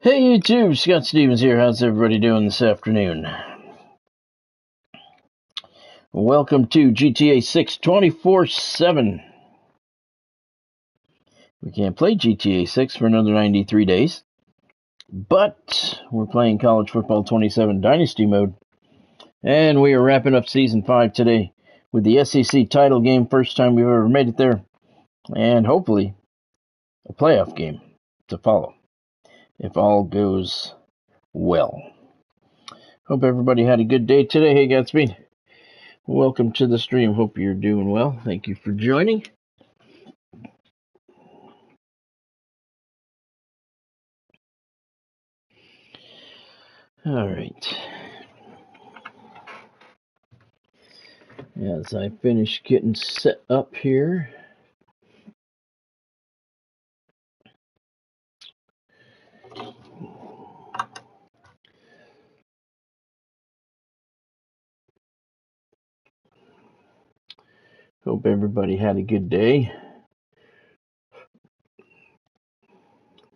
Hey YouTube, Scott Stevens here. How's everybody doing this afternoon? Welcome to GTA 6 24/7. We can't play GTA 6 for another 93 days, but we're playing College Football 27 Dynasty mode, and we are wrapping up Season 5 today with the SEC title game, first time we've ever made it there, and hopefully a playoff game to follow, if all goes well. Hope everybody had a good day today. Hey Godspeed. Welcome to the stream. Hope you're doing well. Thank you for joining. All right. As I finish getting set up here. Hope everybody had a good day.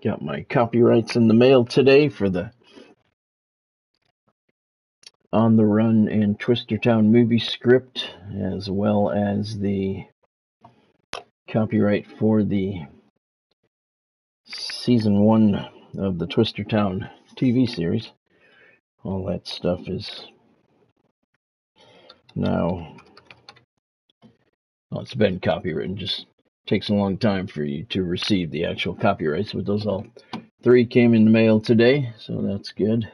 Got my copyrights in the mail today for the On the Run and Twistertown movie script, as well as the copyright for the Season 1 of the Twistertown TV series. All that stuff is now, well, it's been copywritten, just takes a long time for you to receive the actual copyrights, but those all three came in the mail today, so that's good.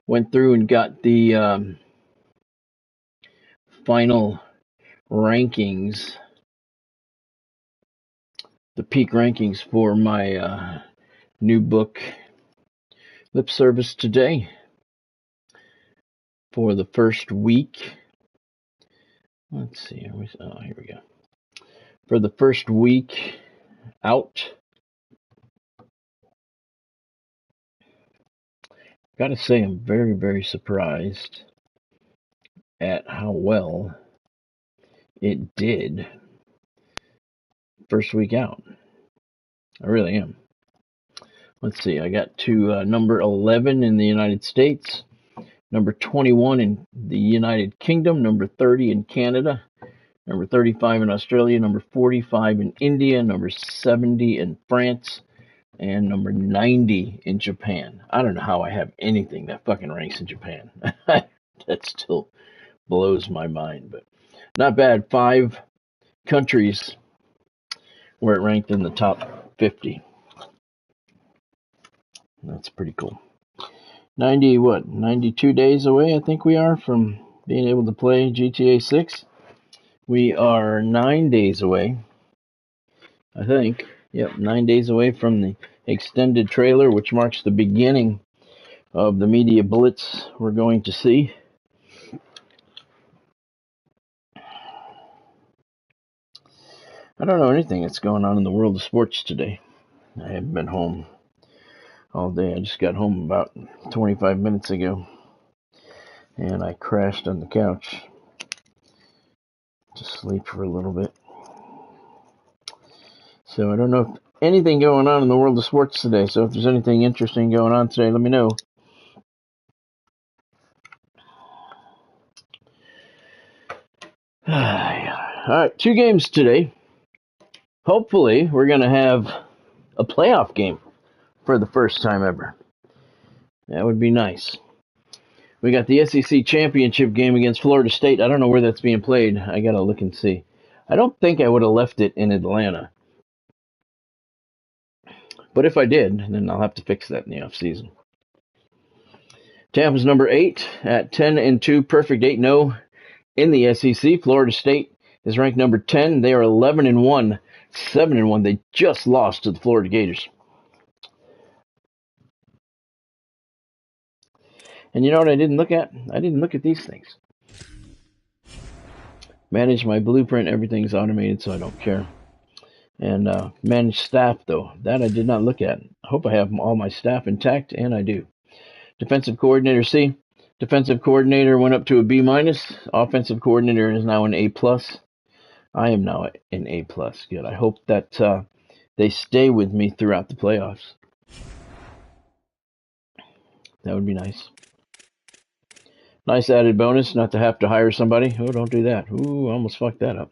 Went through and got the final rankings, the peak rankings for my new book, Lip Service, today for the first week. Let's see. Oh, here we go. For the first week out. Gotta say, I'm very, very surprised at how well it did first week out. I really am. Let's see, I got to number 11 in the United States, number 21 in the United Kingdom, number 30 in Canada, number 35 in Australia, number 45 in India, number 70 in France, and number 90 in Japan. I don't know how I have anything that fucking ranks in Japan. That still blows my mind, but not bad. 5 countries where it ranked in the top 50. That's pretty cool. 92 days away, I think we are, from being able to play GTA 6. We are 9 days away, I think. Yep, 9 days away from the extended trailer, which marks the beginning of the media blitz we're going to see. I don't know anything that's going on in the world of sports today. I haven't been home all day. I just got home about 25 minutes ago, and I crashed on the couch to sleep for a little bit. So I don't know if anything going on in the world of sports today. So if there's anything interesting going on today, let me know. All right, 2 games today. Hopefully, we're going to have a playoff game for the first time ever. That would be nice. We got the SEC championship game against Florida State. I don't know where that's being played. I got to look and see. I don't think I would have left it in Atlanta. But if I did, then I'll have to fix that in the offseason. Tampa's number 8 at 10-2, perfect 8-0 in the SEC. Florida State is ranked number 10. They are 11-1, 7-1. They just lost to the Florida Gators. And you know what I didn't look at? I didn't look at these things. Manage my blueprint. Everything's automated, so I don't care. And manage staff, though. That I did not look at. I hope I have all my staff intact, and I do. Defensive coordinator C. Defensive coordinator went up to a B-. Offensive coordinator is now an A+. I am now an A+. Good. I hope that they stay with me throughout the playoffs. That would be nice. Nice added bonus not to have to hire somebody. Oh, don't do that. Ooh, I almost fucked that up.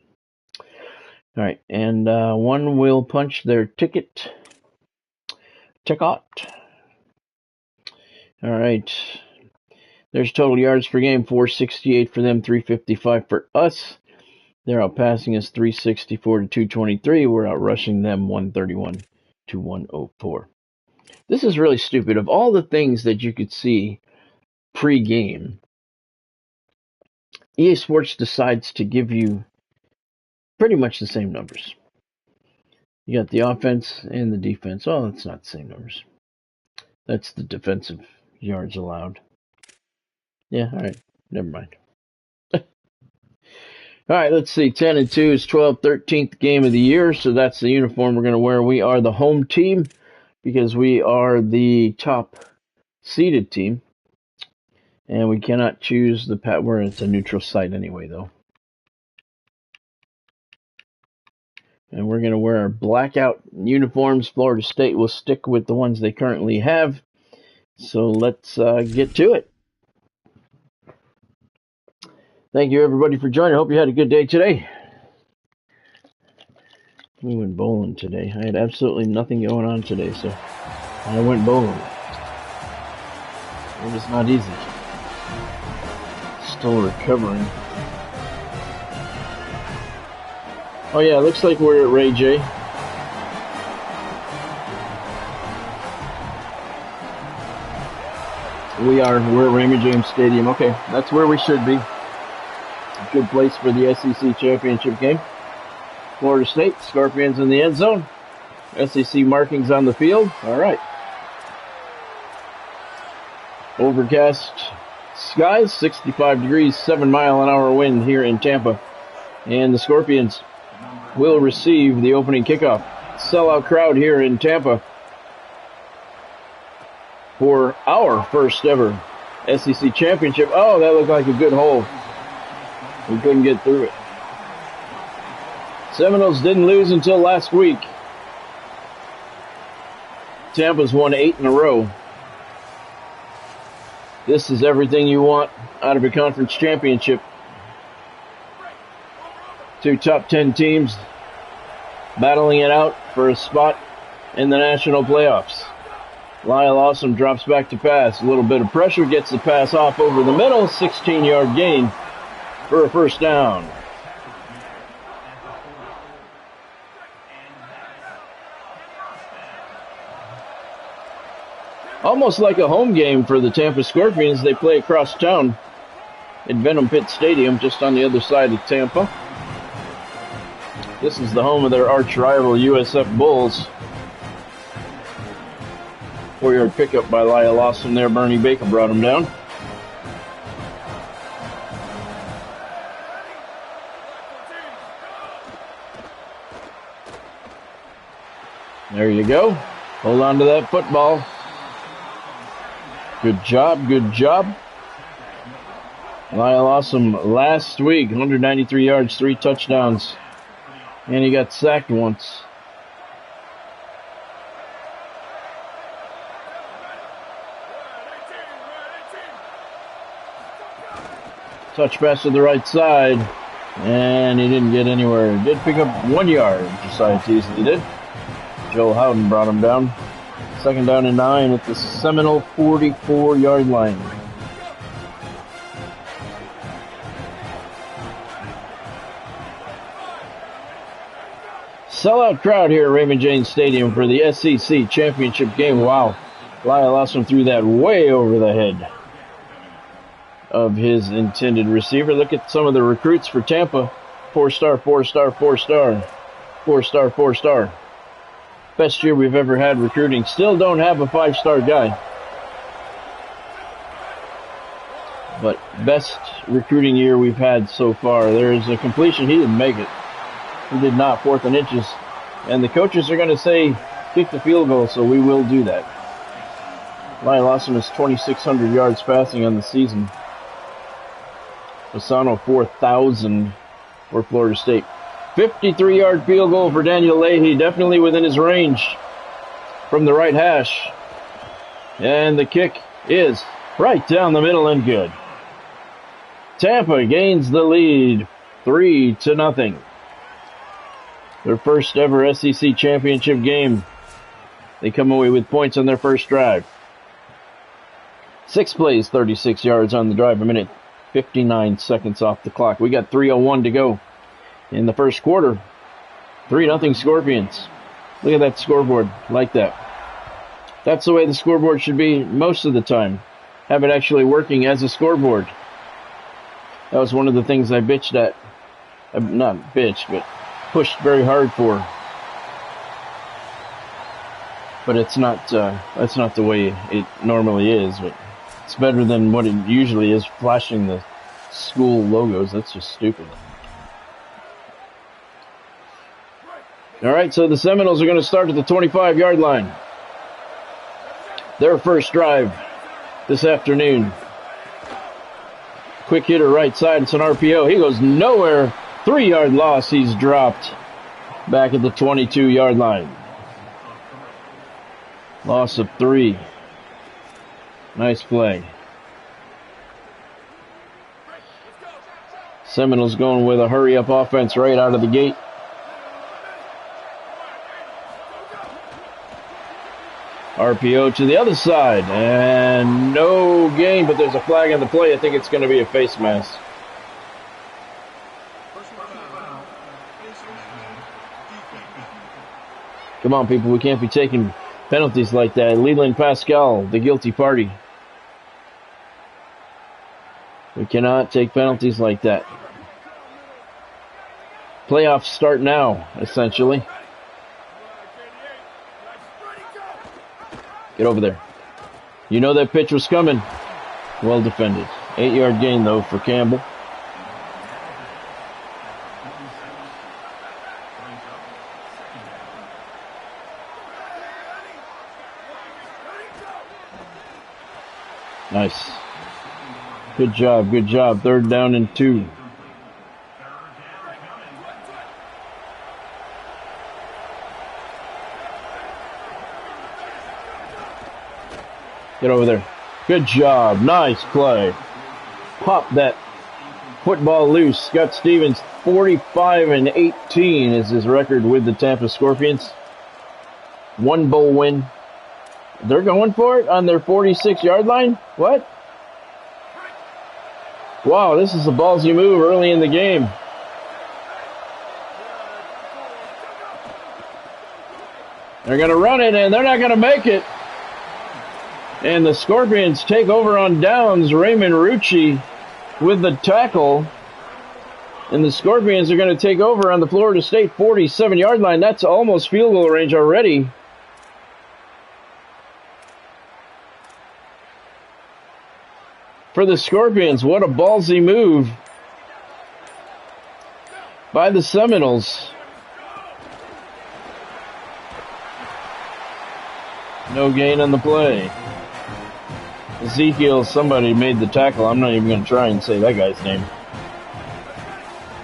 All right, and one will punch their ticket. Check out. All right. There's total yards per game, 468 for them, 355 for us. They're out passing us 364 to 223. We're out rushing them 131 to 104. This is really stupid. Of all the things that you could see pre-game, EA Sports decides to give you pretty much the same numbers. You got the offense and the defense. Oh, that's not the same numbers. That's the defensive yards allowed. Yeah, all right. Never mind. All right, let's see. 10 and 2 is 13th game of the year, so that's the uniform we're going to wear. We are the home team because we are the top seeded team. And we cannot choose the where it's a neutral site anyway, though. And we're going to wear our blackout uniforms. Florida State will stick with the ones they currently have. So let's get to it. Thank you, everybody, for joining. I hope you had a good day today. We went bowling today. I had absolutely nothing going on today, so I went bowling. It was not easy. Still recovering. Oh, yeah, looks like we're at Ray J. We're at Raymond James Stadium. Okay, that's where we should be. Good place for the SEC championship game. Florida State, Scorpions in the end zone. SEC markings on the field. All right. Overcast skies, 65 degrees, 7-mile-an-hour wind here in Tampa. And the Scorpions will receive the opening kickoff. Sellout crowd here in Tampa for our first ever SEC championship. Oh, that looked like a good hole. We couldn't get through it. Seminoles didn't lose until last week. Tampa's won 8 in a row. This is everything you want out of a conference championship. 2 top 10 teams battling it out for a spot in the national playoffs. Lyle Awesome drops back to pass. A little bit of pressure, gets the pass off over the middle. 16-yard gain for a first down. Almost like a home game for the Tampa Scorpions. They play across town at Venom Pit Stadium, just on the other side of Tampa. This is the home of their arch rival USF Bulls. 4-yard pickup by Lyle Awesome there. Bernie Baker brought him down. There you go. Hold on to that football. Good job, good job. Lyle Awesome last week, 193 yards, 3 touchdowns. And he got sacked once. Touch pass to the right side. And he didn't get anywhere. He did pick up 1 yard. Josiah Teasley did. Joel Howden brought him down. 2nd down and 9 at the Seminole 44-yard line. Sellout crowd here at Raymond James Stadium for the SEC championship game. Wow. Lyle Awesome threw that way over the head of his intended receiver. Look at some of the recruits for Tampa. 4-star, 4-star, 4-star. 4-star, 4-star. Best year we've ever had recruiting. Still don't have a 5-star guy. But best recruiting year we've had so far. There is a completion. He didn't make it. He did not. 4th and inches. And the coaches are going to say, kick the field goal, so we will do that. Lyle Awesome is 2,600 yards passing on the season. Asano 4,000 for Florida State. 53-yard field goal for Daniel Leahy, definitely within his range from the right hash. And the kick is right down the middle and good. Tampa gains the lead 3-0. Their first ever SEC championship game. They come away with points on their first drive. 6 plays, 36 yards on the drive, a minute 59 seconds off the clock. We got 3:01 to go in the first quarter. 3-0 Scorpions. Look at that scoreboard, like that. That's the way the scoreboard should be most of the time. Have it actually working as a scoreboard. That was one of the things I bitched at. Not bitched, but pushed very hard for. But it's not, that's not the way it normally is. But it's better than what it usually is, flashing the school logos. That's just stupid. All right, so the Seminoles are going to start at the 25-yard line. Their first drive this afternoon. Quick hitter right side. It's an RPO. He goes nowhere. 3-yard loss. He's dropped back at the 22-yard line. Loss of 3. Nice play. Seminoles going with a hurry-up offense right out of the gate. RPO to the other side, and no gain, but there's a flag on the play. I think it's going to be a face mask. Come on, people, we can't be taking penalties like that. Leland Pascal, the guilty party. We cannot take penalties like that. Playoffs start now, essentially. Get over there. You know that pitch was coming. Well defended. 8-yard gain, though, for Campbell. Nice. Good job, good job. 3rd down and 2. Get over there. Good job. Nice play. Pop that football loose. Scott Stevens, 45-18 is his record with the Tampa Scorpions. 1 bowl win. They're going for it on their 46-yard line? What? Wow, this is a ballsy move early in the game. They're going to run it, and they're not going to make it. And the Scorpions take over on downs. Raymond Rucci with the tackle. And the Scorpions are going to take over on the Florida State 47-yard line. That's almost field goal range already. For the Scorpions, what a ballsy move by the Seminoles. No gain on the play. Ezekiel, somebody made the tackle. I'm not even going to try and say that guy's name.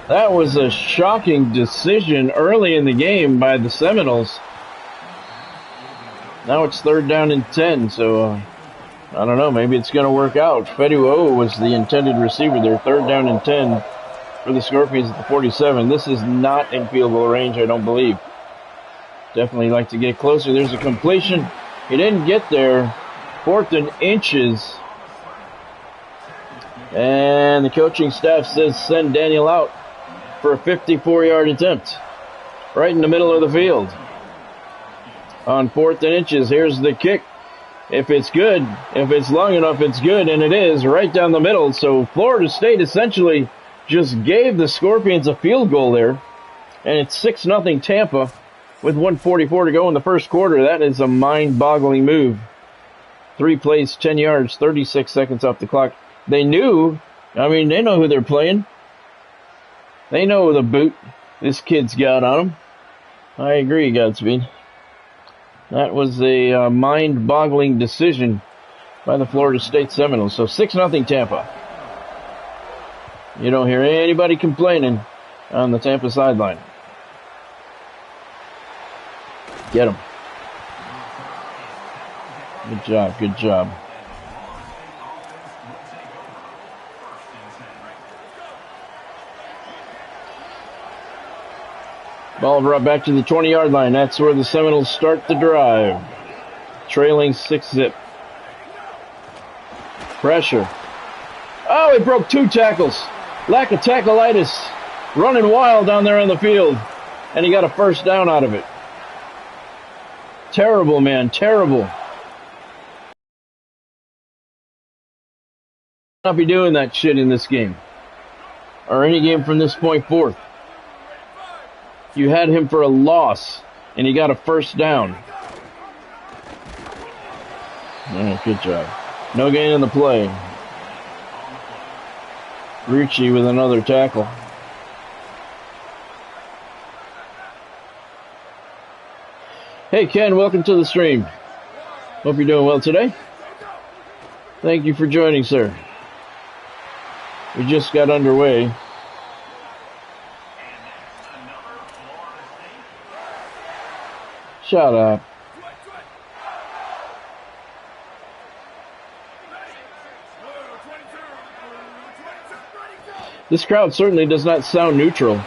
That was a shocking decision early in the game by the Seminoles. Now it's 3rd down and 10, so I don't know. Maybe it's going to work out. Fedu was the intended receiver there. 3rd down and 10 for the Scorpions at the 47. This is not in field goal range, I don't believe. Definitely like to get closer. There's a completion. He didn't get there. 4th and inches. And the coaching staff says send Daniel out for a 54-yard attempt. Right in the middle of the field. On 4th and inches, here's the kick. If it's good, if it's long enough, it's good, and it is right down the middle. So Florida State essentially just gave the Scorpions a field goal there. And it's 6-0 Tampa with 1:44 to go in the first quarter. That is a mind-boggling move. 3 plays, 10 yards, 36 seconds off the clock. They knew, they know who they're playing. They know the boot this kid's got on him. I agree, Godspeed. That was a mind-boggling decision by the Florida State Seminoles. So 6-0 Tampa. You don't hear anybody complaining on the Tampa sideline. Get him. Good job, good job. Ball brought back to the 20-yard line. That's where the Seminoles start the drive. Trailing 6-zip. Pressure. Oh, he broke 2 tackles. Lack of tackleitis. Running wild down there on the field. And he got a first down out of it. Terrible, man. Terrible. Not be doing that shit in this game. Or any game from this point forth. You had him for a loss, and he got a first down. Oh, good job. No gain in the play. Ricci with another tackle. Hey, Ken, welcome to the stream. Hope you're doing well today. Thank you for joining, sir. We just got underway. Shut up. This crowd certainly does not sound neutral.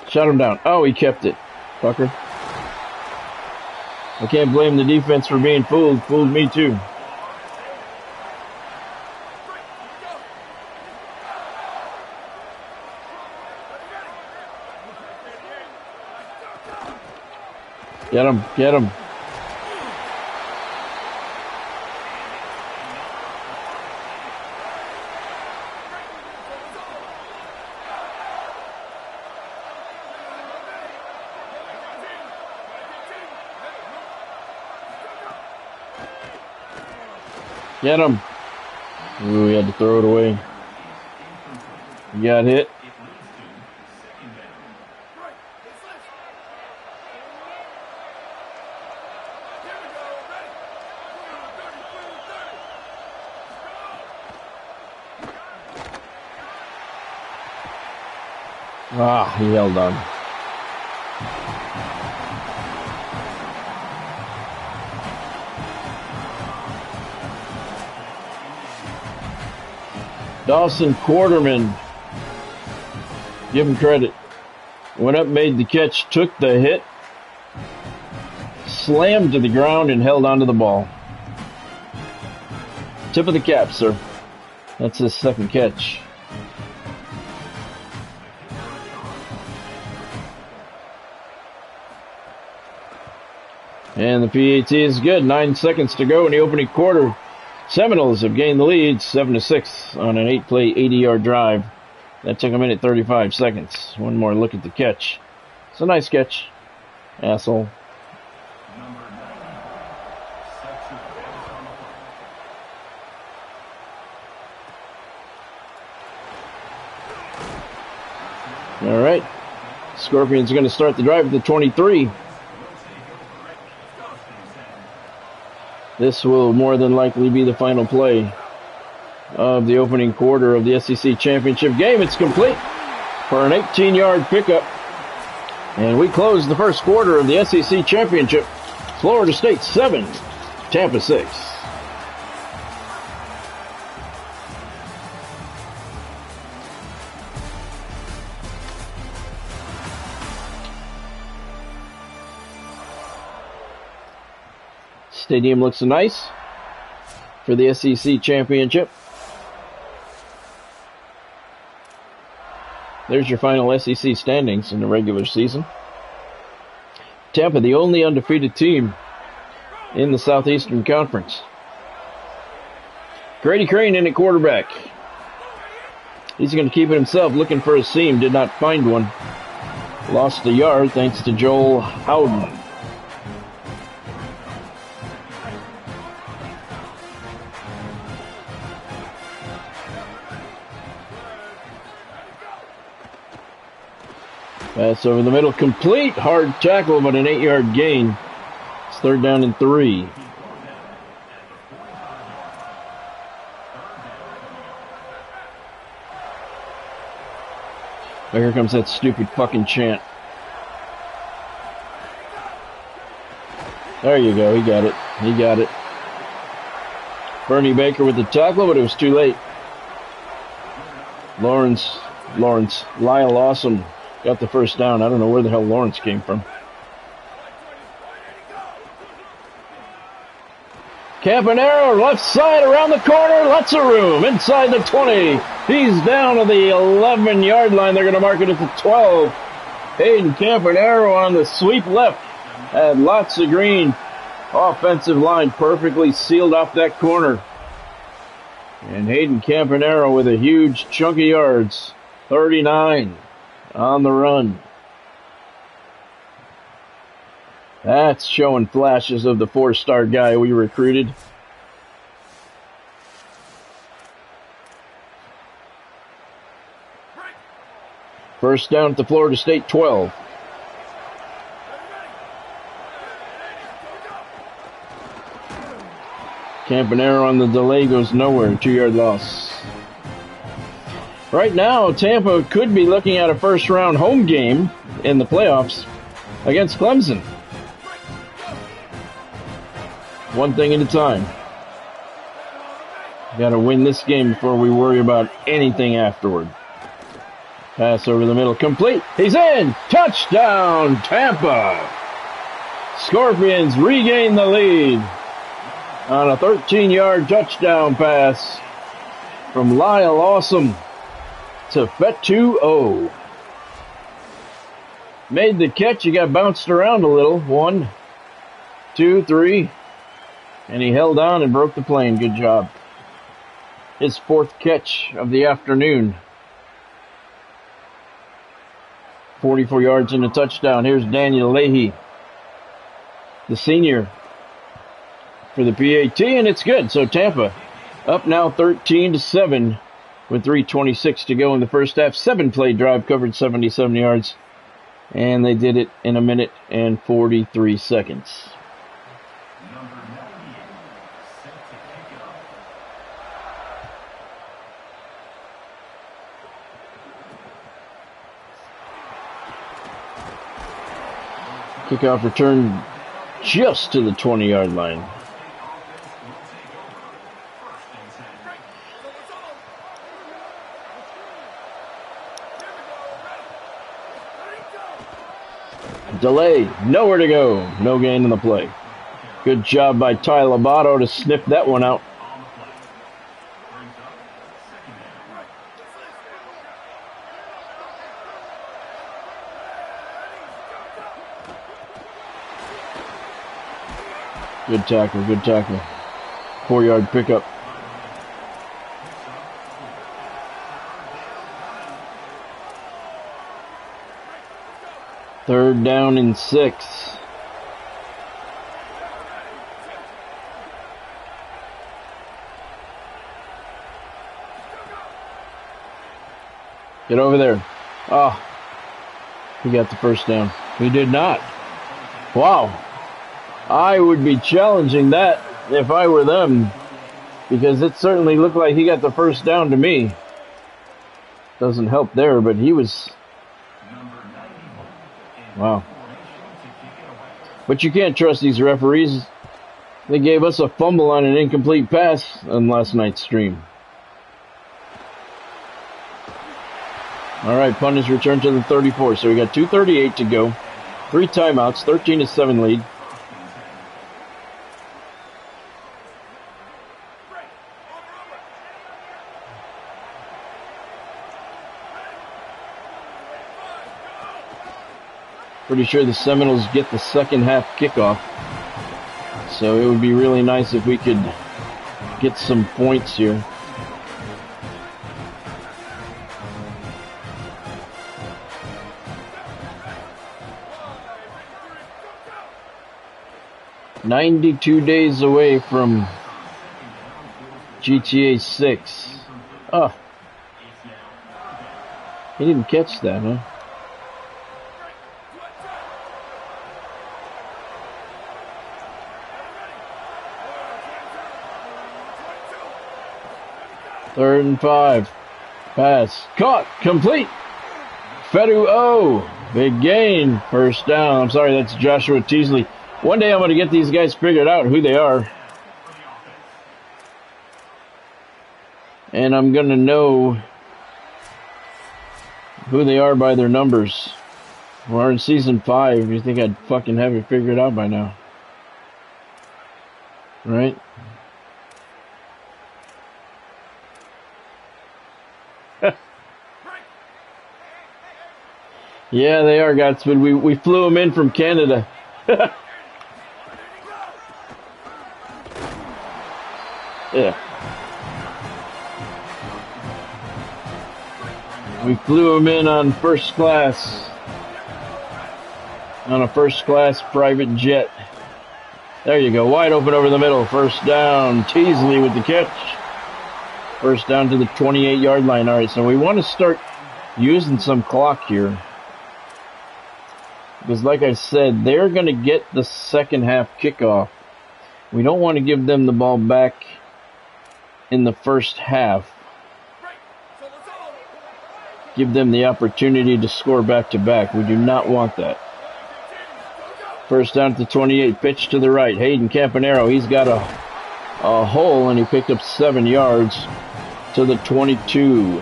Shut him down. Oh, he kept it. Fucker. I can't blame the defense for being fooled. Fooled me too. Get him. Get him. Get him. Ooh, he had to throw it away. He got hit. Ah, he held on. Dawson Quarterman, give him credit. Went up, made the catch, took the hit, slammed to the ground, and held onto the ball. Tip of the cap, sir. That's his second catch. And the PAT is good. 9 seconds to go in the opening quarter. Seminoles have gained the lead 7-6 on an 8-play, 80-yard drive. That took a minute 35 seconds. One more look at the catch. It's a nice catch, asshole. All right. Scorpions are going to start the drive at the 23. This will more than likely be the final play of the opening quarter of the SEC championship game. It's complete for an 18-yard pickup. And we close the first quarter of the SEC championship. Florida State 7, Tampa 6. Stadium looks nice for the SEC championship. There's your final SEC standings in the regular season. Tampa, the only undefeated team in the Southeastern Conference. Grady Crane in at quarterback. He's going to keep it himself, looking for a seam. Did not find one. Lost a yard thanks to Joel Howden. Pass over the middle, complete. Hard tackle, but an 8-yard gain. It's 3rd down and 3. Oh, here comes that stupid fucking chant. There you go. He got it. He got it. Bernie Baker with the tackle, but it was too late. Lyle Awesome got the first down. I don't know where the hell Lawrence came from. Campanaro, left side, around the corner, lots of room, inside the 20. He's down to the 11-yard line. They're going to mark it at the 12. Hayden Campanaro on the sweep left had lots of green. Offensive line perfectly sealed off that corner. And Hayden Campanaro with a huge chunk of yards. 39 on the run. That's showing flashes of the 4-star guy we recruited. First down at the Florida State 12. Campanaro on the delay goes nowhere. 2-yard loss. Right now, Tampa could be looking at a first-round home game in the playoffs against Clemson. One thing at a time. Got to win this game before we worry about anything afterward. Pass over the middle, complete. He's in! Touchdown, Tampa! Scorpions regain the lead on a 13-yard touchdown pass from Lyle Awesome to Fetu-O. Made the catch. He got bounced around a little. 1, 2, 3. And he held on and broke the plane. Good job. His 4th catch of the afternoon. 44 yards and a touchdown. Here's Daniel Leahy, the senior, for the PAT, and it's good. So Tampa up now 13-7 with 3:26 to go in the first half. 7-play drive, covered 77 yards, and they did it in 1 minute and 43 seconds. Kickoff return just to the 20-yard line. Delay, nowhere to go. No gain in the play. Good job by Ty Lobato to sniff that one out. Good tackle, good tackle. 4-yard pickup. Third down and 6. Get over there. Oh, he got the first down. He did not. Wow. I would be challenging that if I were them, because it certainly looked like he got the first down to me. Doesn't help there, but he was... Wow. But you can't trust these referees. They gave us a fumble on an incomplete pass on last night's stream. All right, punt is returned to the 34, so we got 2:38 to go. 3 timeouts, 13-7 lead. Pretty sure the Seminoles get the second half kickoff. So it would be really nice if we could get some points here. "92 days away from GTA 6. Oh. He didn't catch that, huh? 3rd and 5. Pass. Caught. Complete. Fedu O. Big gain. First down. I'm sorry, that's Joshua Teasley. One day I'm going to get these guys figured out who they are. And I'm going to know who they are by their numbers. We're in season 5. You think I'd fucking have it figured out by now? Right? Yeah, they are, Godspeed. We flew them in from Canada. Yeah. We flew them in on first class. On a first class private jet. There you go. Wide open over the middle. First down. Teasley with the catch. First down to the 28-yard line. All right, so we want to start using some clock here. Because like I said, they're going to get the second half kickoff. We don't want to give them the ball back in the first half. Give them the opportunity to score back-to-back. We do not want that. First down to 28. Pitch to the right. Hayden Campanaro. He's got a hole, and he picked up 7 yards to the 22.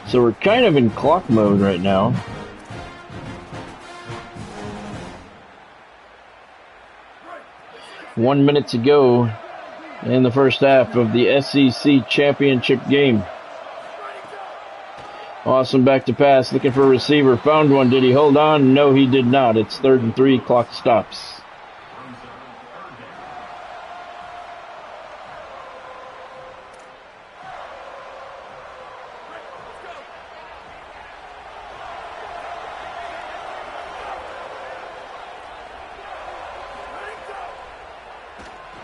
So we're kind of in clock mode right now. One minute to go in the first half of the SEC championship game. Awesome back to pass, looking for a receiver. Found one. Did he hold on? No, he did not. It's 3rd and 3. Clock stops.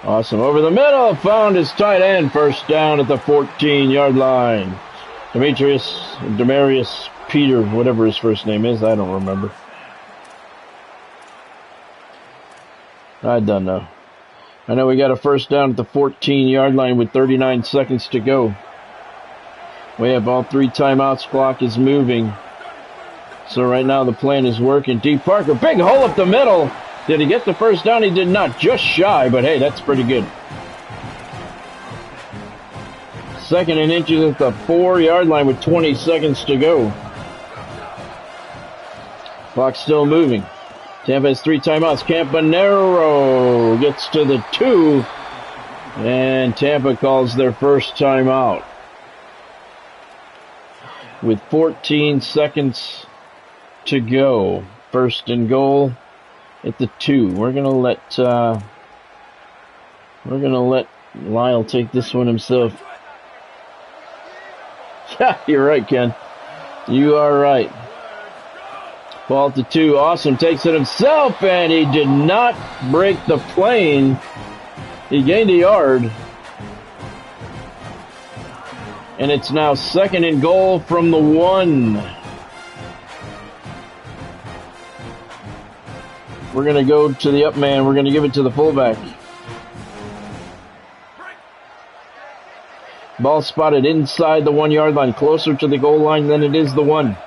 Awesome. Over the middle. Found his tight end. First down at the 14-yard line. Demarius Peter, whatever his first name is. I don't remember. I don't know. I know we got a first down at the 14-yard line with 39 seconds to go. We have all 3 timeouts. Clock is moving. So right now the plan is working. D. Parker, big hole up the middle. Did he get the first down? He did not. Just shy, but hey, that's pretty good. 2nd and inches at the 4-yard line with 20 seconds to go. Clock's still moving. Tampa has 3 timeouts. Campanaro gets to the 2. And Tampa calls their first timeout. With 14 seconds to go. 1st and goal at the 2. We're gonna let Lyle take this one himself. Yeah, you're right, Ken. You are right. Ball to 2. Awesome takes it himself, and he did not break the plane. He gained a yard. And it's now 2nd and goal from the 1. We're going to go to the up man. We're going to give it to the fullback. Ball spotted inside the 1-yard line, closer to the goal line than it is the 1.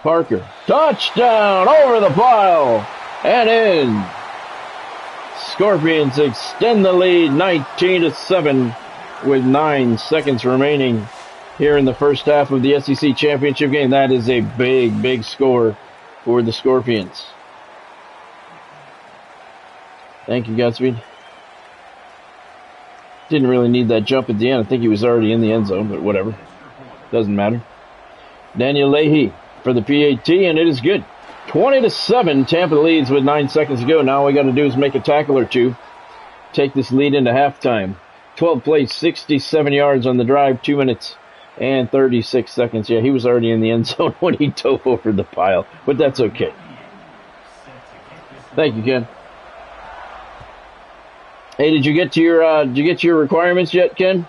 Parker, touchdown, over the pile, and in. Scorpions extend the lead 19-7 with 9 seconds remaining here in the first half of the SEC championship game. That is a big, big score for the Scorpions. Thank you, Godspeed. Didn't really need that jump at the end. I think he was already in the end zone, but whatever. Doesn't matter. Daniel Leahy for the PAT, and it is good. 20-7, Tampa leads with 9 seconds to go. Now all we got to do is make a tackle or two. Take this lead into halftime. 12 plays, 67 yards on the drive, 2 minutes and 36 seconds. Yeah, he was already in the end zone when he dove over the pile, but that's okay. Thank you, Ken. Hey, did you get to your requirements yet, Ken?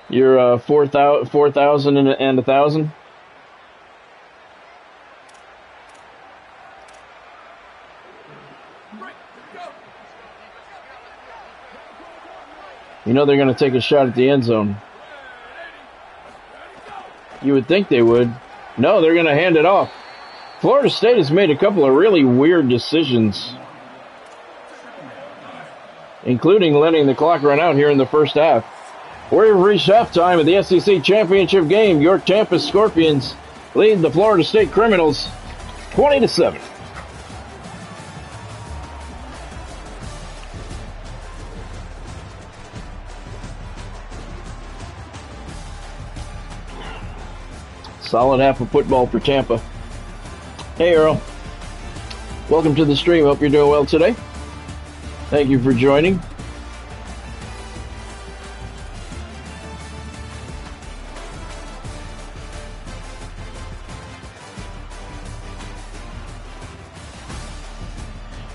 Your 4,000 and 1,000. You know they're going to take a shot at the end zone. You would think they would. No, they're going to hand it off. Florida State has made a couple of really weird decisions, including letting the clock run out here in the first half. We've reached halftime of the SEC Championship game. Your Tampa Scorpions lead the Florida State Criminals 20-7. Solid half of football for Tampa. Hey, Earl. Welcome to the stream. Hope you're doing well today. Thank you for joining.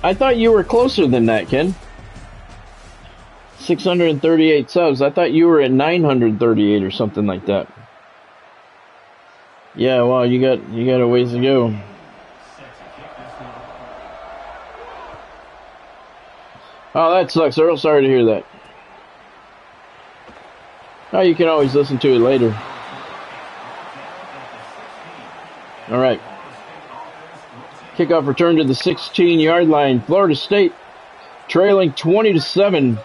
I thought you were closer than that, Ken. 638 subs. I thought you were at 938 or something like that. Yeah, well, you got a ways to go. Oh, that sucks, Earl. Sorry to hear that. Oh, you can always listen to it later. All right. Kickoff return to the 16-yard line. Florida State trailing 20-7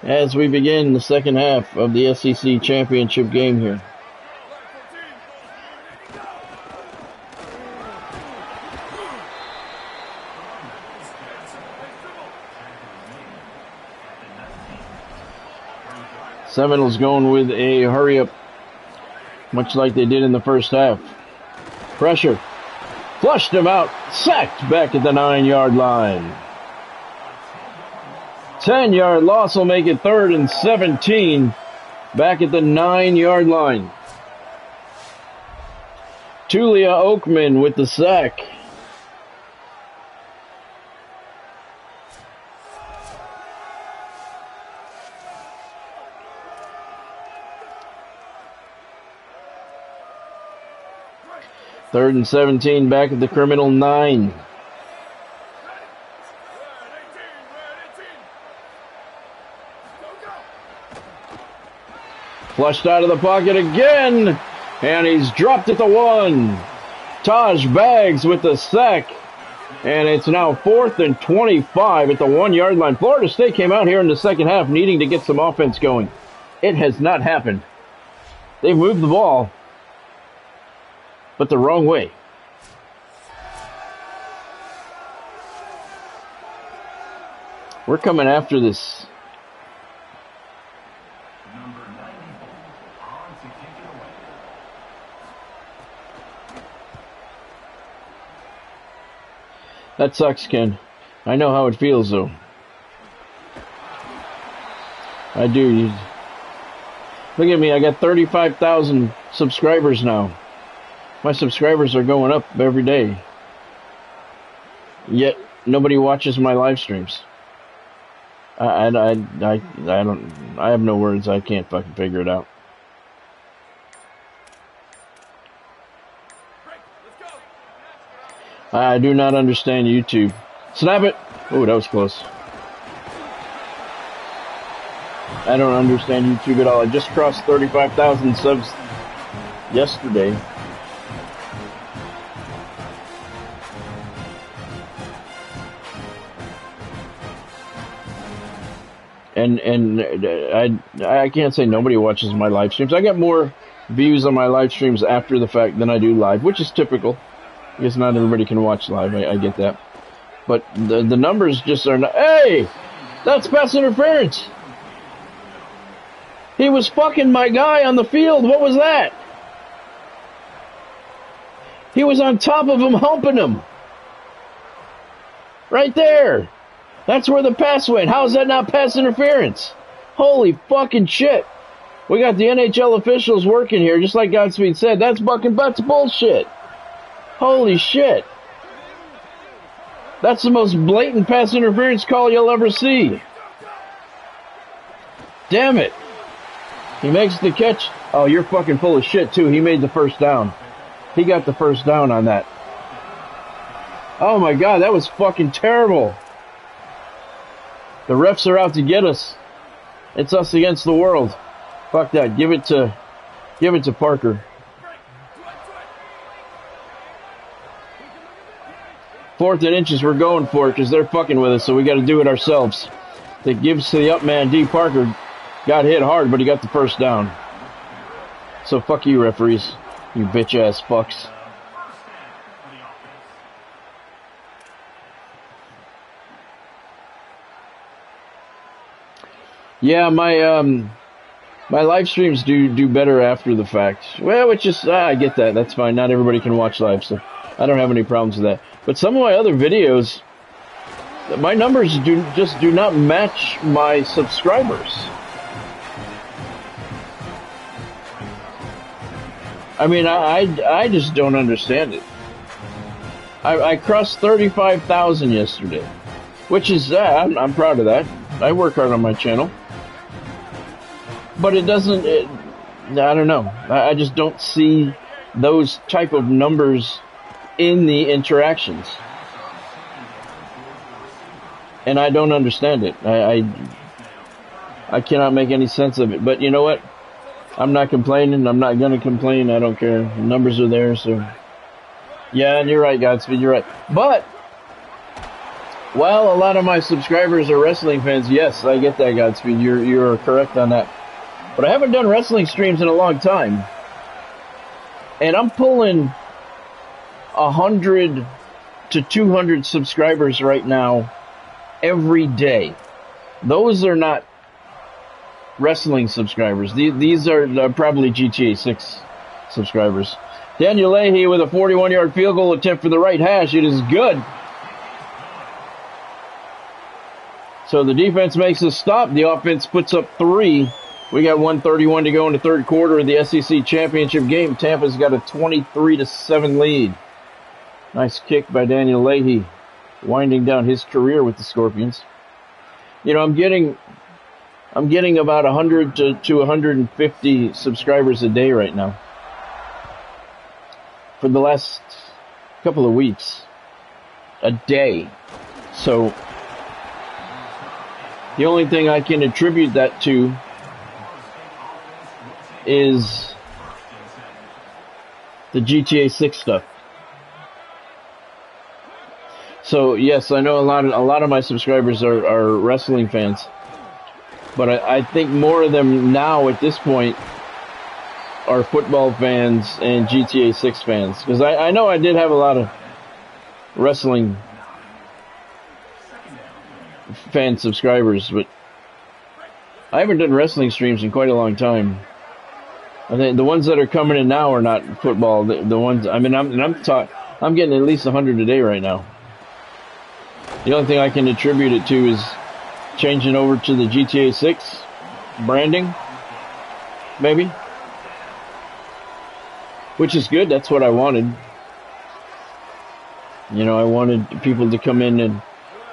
as we begin the second half of the SEC Championship game here. Seminoles going with a hurry-up, much like they did in the first half. Pressure. Flushed him out. Sacked back at the 9-yard line. 10-yard loss will make it 3rd and 17. Back at the 9-yard line. Tulia Oakman with the sack. Third and 17, back at the criminal 9. Flushed out of the pocket again, and he's dropped at the 1. Taj Baggs with the sack, and it's now 4th and 25 at the 1-yard line. Florida State came out here in the second half needing to get some offense going. It has not happened. They've moved the ball, but the wrong way. We're coming after this. That sucks, Ken. I know how it feels, though. I do. Look at me. I got 35,000 subscribers now. My subscribers are going up every day. Yet nobody watches my live streams. I have no words. I can't fucking figure it out. I do not understand YouTube. Snap it. Oh, that was close. I don't understand YouTube at all. I just crossed 35,000 subs yesterday. And I can't say nobody watches my live streams. I get more views on my live streams after the fact than I do live, which is typical. I guess not everybody can watch live. I get that. But the numbers just are not... Hey! That's pass interference! He was fucking my guy on the field. What was that? He was on top of him, humping him. Right there. That's where the pass went. How is that not pass interference? Holy fucking shit. We got the NHL officials working here, just like Godspeed said. That's fucking butts bullshit. Holy shit. That's the most blatant pass interference call you'll ever see. Damn it. He makes the catch. Oh, you're fucking full of shit, too. He made the first down. He got the first down on that. Oh, my God. That was fucking terrible. The refs are out to get us. It's us against the world. Fuck that. Give it to Parker. 4th and inches, we're going for it because they're fucking with us, so we got to do it ourselves. That gives to the up man. D. Parker got hit hard, but he got the first down. So fuck you, referees. You bitch-ass fucks. Yeah, my live streams do better after the fact. Well, which is I get that. That's fine. Not everybody can watch live, so I don't have any problems with that. But some of my other videos, my numbers do not match my subscribers. I mean, I just don't understand it. I crossed 35,000 yesterday, which is I'm proud of that. I work hard on my channel. But it doesn't, I don't know. I just don't see those type of numbers in the interactions. And I don't understand it. I cannot make any sense of it. But you know what? I'm not complaining. I'm not going to complain. I don't care. The numbers are there, so. Yeah, and you're right, Godspeed. You're right. But, while a lot of my subscribers are wrestling fans, yes, I get that, Godspeed. You're correct on that. But I haven't done wrestling streams in a long time. And I'm pulling 100 to 200 subscribers right now every day. Those are not wrestling subscribers. These are probably GTA 6 subscribers. Daniel Leahy with a 41-yard field goal attempt for the right hash. It is good. So the defense makes a stop. The offense puts up 3. We got 1:31 to go in the third quarter of the SEC championship game. Tampa's got a 23-7 lead. Nice kick by Daniel Leahy, winding down his career with the Scorpions. You know, I'm getting about 100 to 150 subscribers a day right now. For the last couple of weeks. A day. So, the only thing I can attribute that to is the GTA 6 stuff. So yes, I know a lot of my subscribers are wrestling fans, but I think more of them now at this point are football fans and GTA 6 fans, because I know I did have a lot of wrestling fan subscribers, but I haven't done wrestling streams in quite a long time. I think the ones that are coming in now are not football. The ones, I mean, I'm getting at least 100 a day right now. The only thing I can attribute it to is changing over to the GTA 6 branding, maybe. Which is good. That's what I wanted. You know, I wanted people to come in and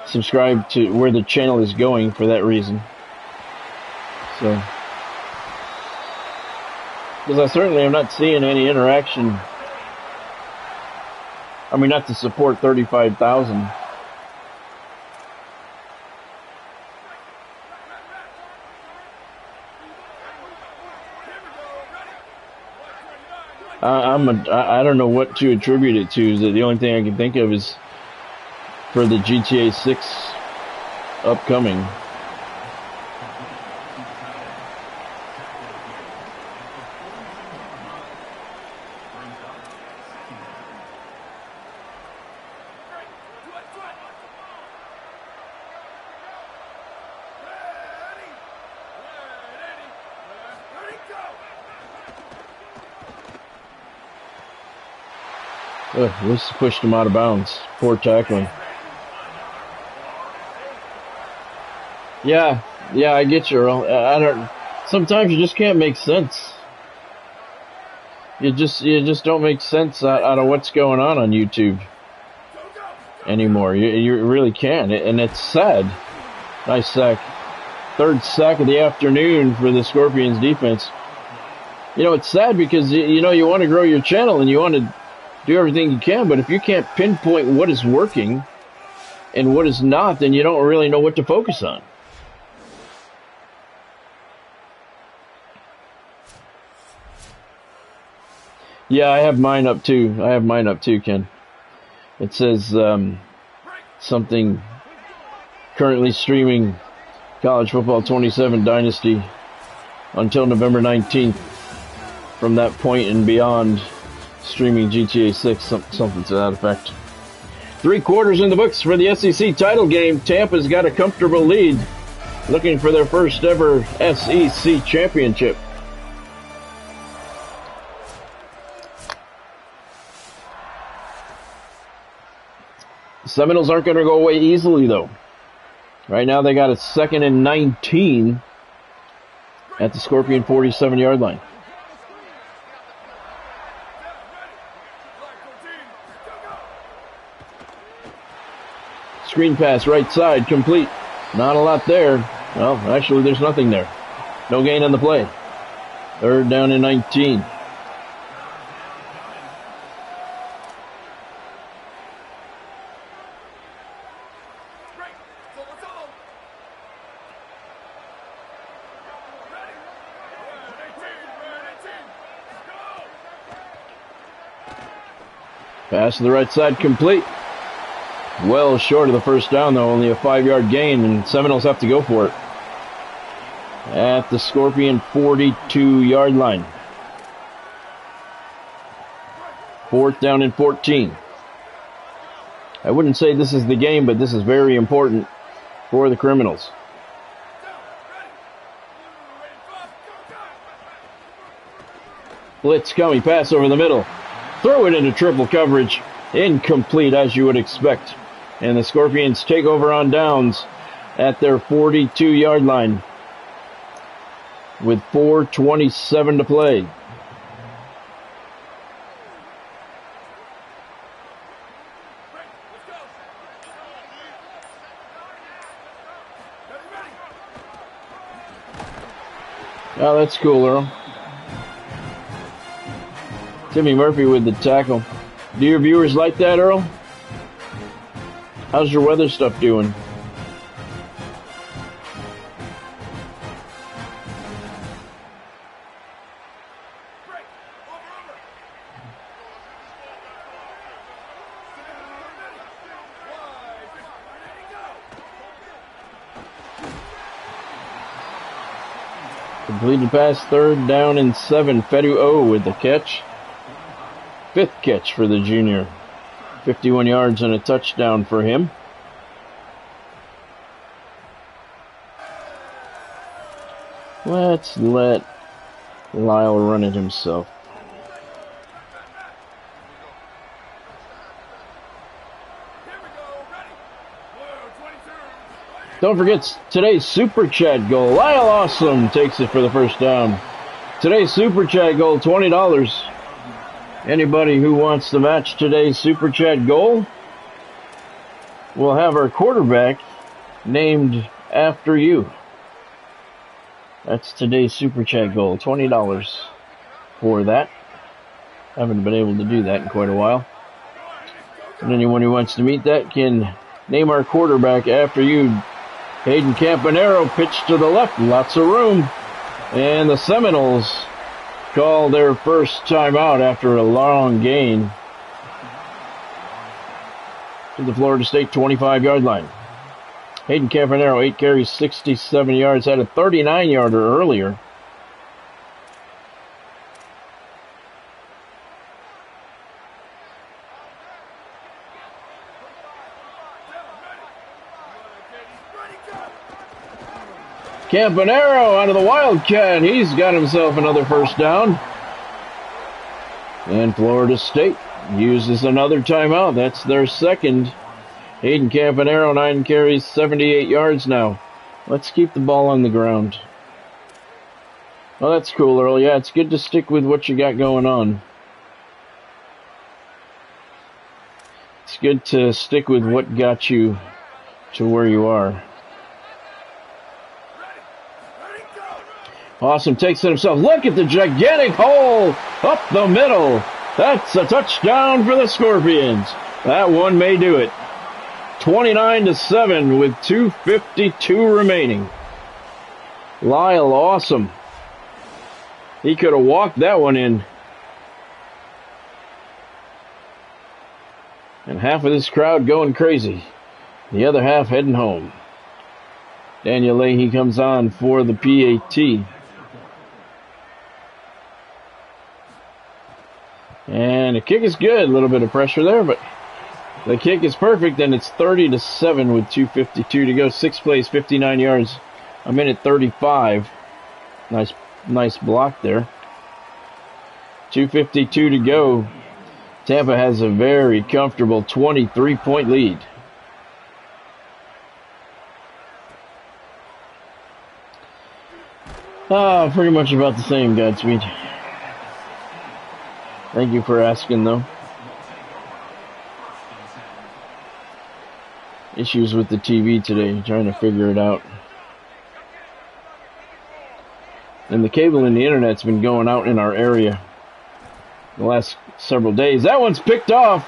subscribe to where the channel is going for that reason. So. Because I certainly am not seeing any interaction. I mean, not to support 35,000. I don't know what to attribute it to. The only thing I can think of is for the GTA 6 upcoming. This pushed him out of bounds. Poor tackling. Yeah, I get you, Earl. I don't. Sometimes you just can't make sense. You just don't make sense out of what's going on YouTube anymore. You really can't, and it's sad. Nice sack. Third sack of the afternoon for the Scorpions defense. You know, it's sad because you know you want to grow your channel and you want to do everything you can, but if you can't pinpoint what is working and what is not, then you don't really know what to focus on. Yeah, I have mine up too. Ken. It says something currently streaming College Football 27 Dynasty until November 19th. From that point and beyond, streaming GTA 6, something to that effect. 3 quarters in the books for the SEC title game. Tampa's got a comfortable lead, looking for their first ever SEC championship. The Seminoles aren't going to go away easily, though. Right now they got a 2nd and 19 at the Scorpion 47-yard line. Screen pass right side, complete. Not a lot there. Well, actually, there's nothing there. No gain on the play. 3rd down and 19. Pass to the right side, complete. Well short of the first down, though. Only a 5-yard gain, and Seminoles have to go for it. At the Scorpion 42-yard line. 4th down and 14. I wouldn't say this is the game, but this is very important for the Criminals. Blitz coming, pass over the middle. Throw it into triple coverage. Incomplete, as you would expect. And the Scorpions take over on downs at their 42-yard line with 4:27 to play. Oh, that's cool, Earl. Timmy Murphy with the tackle. Do your viewers like that, Earl? How's your weather stuff doing? Completed pass, 3rd down and 7. Fedu O with the catch. 5th catch for the junior. 51 yards and a touchdown for him. Let's let Lyle run it himself. Don't forget today's Super Chat goal. Lyle Awesome takes it for the first down. Today's Super Chat goal, $20. Anybody who wants to match today's Super Chat goal will have our quarterback named after you. That's today's Super Chat goal, $20 for that. Haven't been able to do that in quite a while. And anyone who wants to meet that can name our quarterback after you. Hayden Campanero pitched to the left, lots of room. And the Seminoles call their first timeout after a long gain to the Florida State 25-yard line. Hayden Campanero, 8 carries, 67 yards, had a 39-yarder earlier. Campanero out of the Wildcat. He's got himself another first down. And Florida State uses another timeout. That's their second. Hayden Campanero, 9 carries, 78 yards now. Let's keep the ball on the ground. Well, that's cool, Earl. Yeah, it's good to stick with what you got going on. It's good to stick with what got you to where you are. Awesome takes it himself. Look at the gigantic hole up the middle. That's a touchdown for the Scorpions. That one may do it. 29-7 with 2:52 remaining. Lyle Awesome. He could have walked that one in. And half of this crowd going crazy. The other half heading home. Daniel Leahy comes on for the PAT. And the kick is good. A little bit of pressure there, but the kick is perfect, and it's 30-7 with 2:52 to go. 6 plays, 59 yards. A minute 35. Nice block there. 2:52 to go. Tampa has a very comfortable 23-point lead. Pretty much about the same, Godspeed. Thank you for asking, though. Issues with the TV today, trying to figure it out. And the cable and the internet's been going out in our area the last several days. That one's picked off!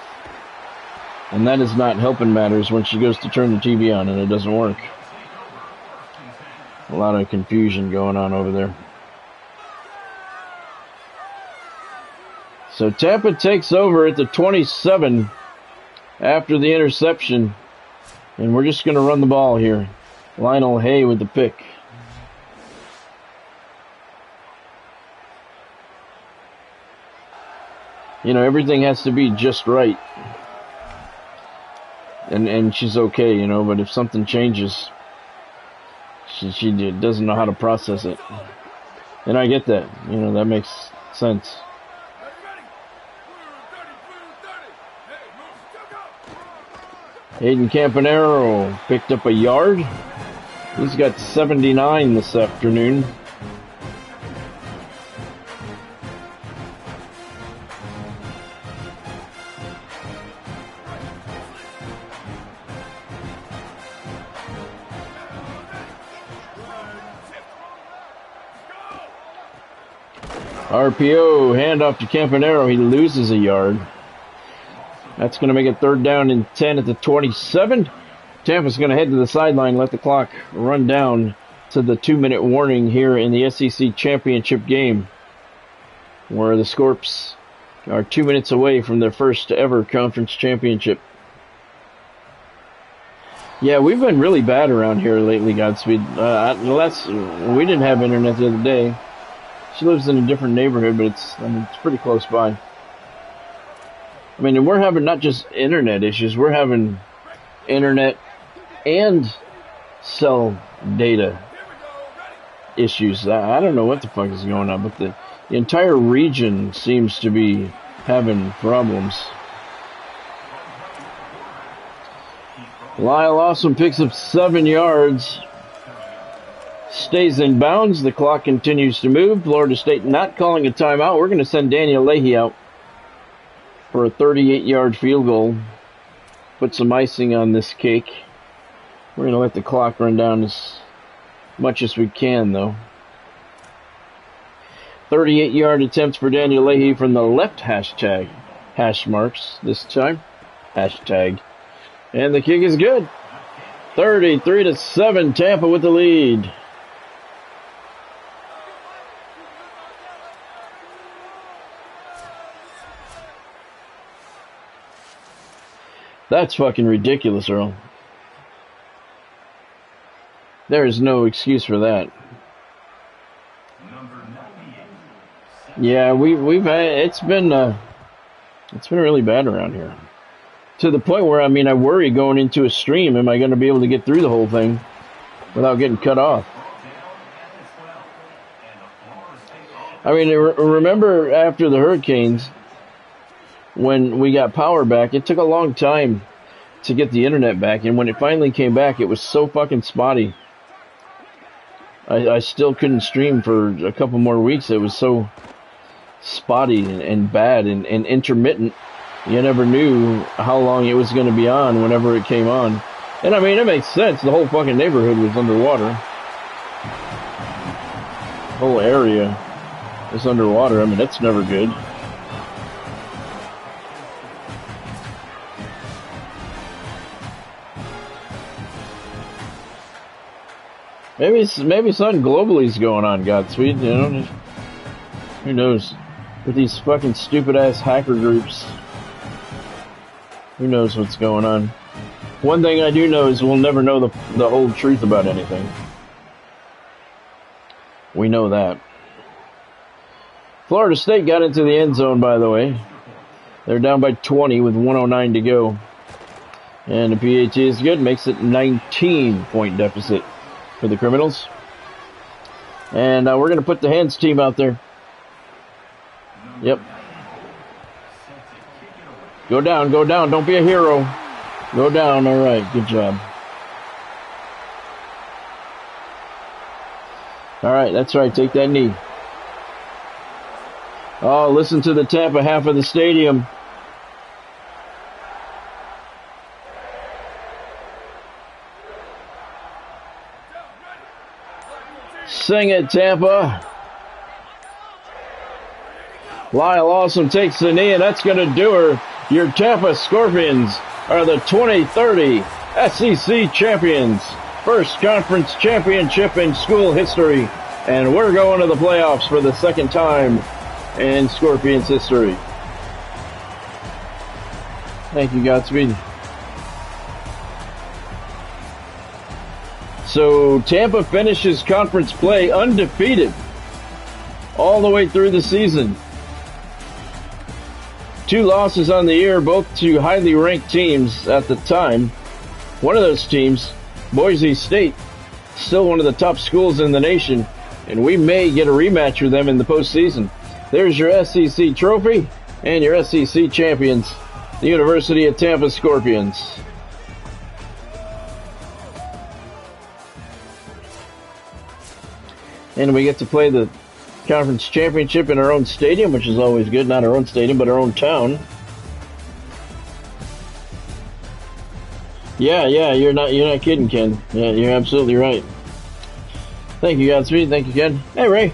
And that is not helping matters when she goes to turn the TV on and it doesn't work. A lot of confusion going on over there. So Tampa takes over at the 27 after the interception. And we're just going to run the ball here. Lionel Hay with the pick. You know, everything has to be just right. And she's okay, you know, but if something changes, she doesn't know how to process it. And I get that. You know, that makes sense. Hayden Campanaro picked up a yard. He's got 79 this afternoon. RPO, handoff to Campanaro. He loses a yard. That's going to make it 3rd down and 10 at the 27. Tampa's going to head to the sideline, let the clock run down to the 2-minute warning here in the SEC Championship game, where the Scorps are 2 minutes away from their first ever conference championship. Yeah, we've been really bad around here lately, Godspeed. We didn't have internet the other day. She lives in a different neighborhood, but it's pretty close by. I mean, and we're having not just internet issues, we're having internet and cell data issues. I don't know what the fuck is going on, but the entire region seems to be having problems. Lyle Awesome picks up 7 yards. Stays in bounds. The clock continues to move. Florida State not calling a timeout. We're going to send Daniel Leahy out for a 38-yard field goal. Put some icing on this cake. We're going to let the clock run down as much as we can, though. 38-yard attempts for Daniel Leahy from the left hashtag. Hash marks this time. Hashtag. And the kick is good. 33-7, Tampa with the lead. That's fucking ridiculous, Earl. There is no excuse for that. Yeah, we've had, it's been really bad around here. To the point where, I mean, I worry going into a stream, am I going to be able to get through the whole thing without getting cut off? I mean, remember after the hurricanes, when we got power back, it took a long time to get the internet back, and when it finally came back, it was so fucking spotty. I still couldn't stream for a couple more weeks. It was so spotty and bad and intermittent. You never knew how long it was going to be on whenever it came on. And I mean, it makes sense. The whole fucking neighborhood was underwater. The whole area is underwater. I mean, that's never good. Maybe something globally is going on, Godspeed, you know? Who knows? With these fucking stupid-ass hacker groups. Who knows what's going on? One thing I do know is we'll never know the whole truth about anything. We know that. Florida State got into the end zone, by the way. They're down by 20 with 1:09 to go. And the PAT is good. Makes it 19-point deficit for the Criminals. And we're going to put the hands team out there. Yep. Go down, go down. Don't be a hero. Go down. All right, good job. All right, that's right. Take that knee. Oh, listen to the Tampa half of the stadium. Sing it, Tampa. Lyle Awesome takes the knee, and that's going to do her. Your Tampa Scorpions are the 2030 SEC champions. First conference championship in school history. And we're going to the playoffs for the second time in Scorpions history. Thank you, Godspeed. So Tampa finishes conference play undefeated all the way through the season. 2 losses on the year, both to highly ranked teams at the time. One of those teams, Boise State, still one of the top schools in the nation, and we may get a rematch with them in the postseason. There's your SEC trophy and your SEC champions, the University of Tampa Scorpions. And we get to play the conference championship in our own stadium, which is always good. Not our own stadium, but our own town. Yeah, you're not kidding, Ken. Yeah, you're absolutely right. Thank you, Godspeed. Thank you, Ken. Hey, Ray.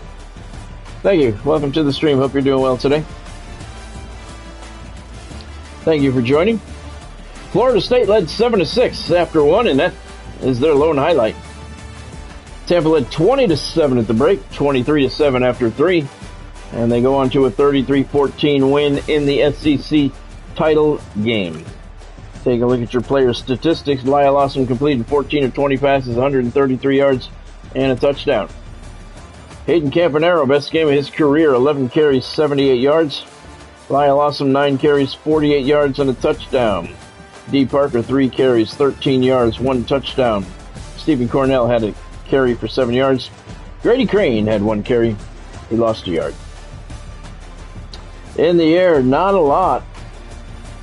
Thank you. Welcome to the stream. Hope you're doing well today. Thank you for joining. Florida State led 7-6 after 1, and that is their lone highlight. Tampa led 20-7 at the break, 23-7 after 3, and they go on to a 33-14 win in the SEC title game. Take a look at your player statistics. Lyle Awesome completed 14 of 20 passes, 133 yards, and a touchdown. Hayden Campanaro, best game of his career, 11 carries, 78 yards. Lyle Awesome, 9 carries, 48 yards, and a touchdown. D. Parker, 3 carries, 13 yards, 1 touchdown. Stephen Cornell had a carry for 7 yards. Grady Crane had 1 carry. He lost a yard. In the air, not a lot.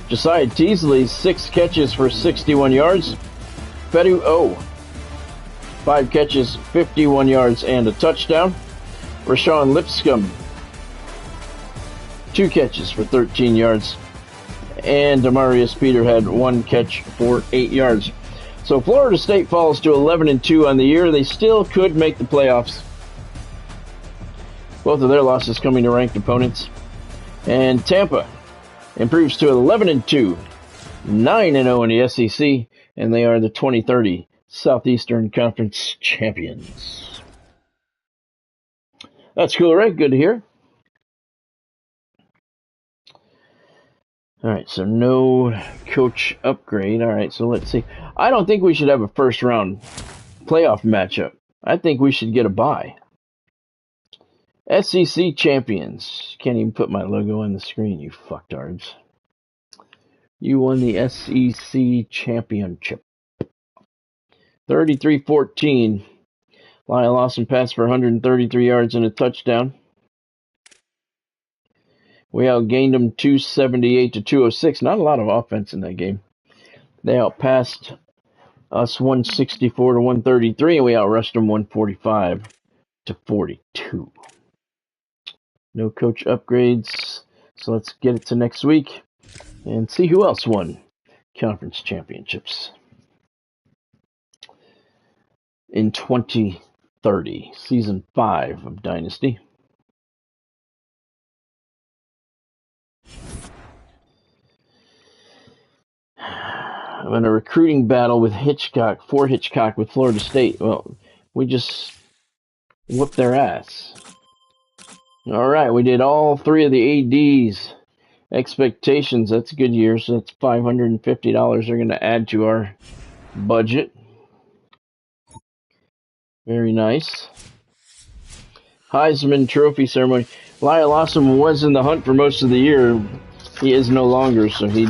Josiah Teasley, 6 catches for 61 yards. Fedu 5 catches, 51 yards, and a touchdown. Rashawn Lipscomb, 2 catches for 13 yards. And Demarius Peter had 1 catch for 8 yards. So Florida State falls to 11-2 on the year. They still could make the playoffs. Both of their losses coming to ranked opponents. And Tampa improves to 11-2, 9-0 in the SEC, and they are the 2030 Southeastern Conference champions. That's cool, right? Good to hear. All right, so no coach upgrade. All right, so let's see. I don't think we should have a first-round playoff matchup. I think we should get a bye. SEC champions. Can't even put my logo on the screen, you fucktards. You won the SEC championship. 33-14. Lyle Awesome passed for 133 yards and a touchdown. We outgained them 278 to 206. Not a lot of offense in that game. They outpassed us 164 to 133, and we outrushed them 145 to 42. No coach upgrades, so let's get it to next week and see who else won conference championships in 2030, season 5 of Dynasty. I'm in a recruiting battle with Hitchcock, for Hitchcock with Florida State. Well, we just whooped their ass. All right, we did all 3 of the ADs Expectations, that's a good year, so that's $550 they're going to add to our budget. Very nice. Heisman Trophy ceremony. Lyle Awesome was in the hunt for most of the year. He is no longer, so he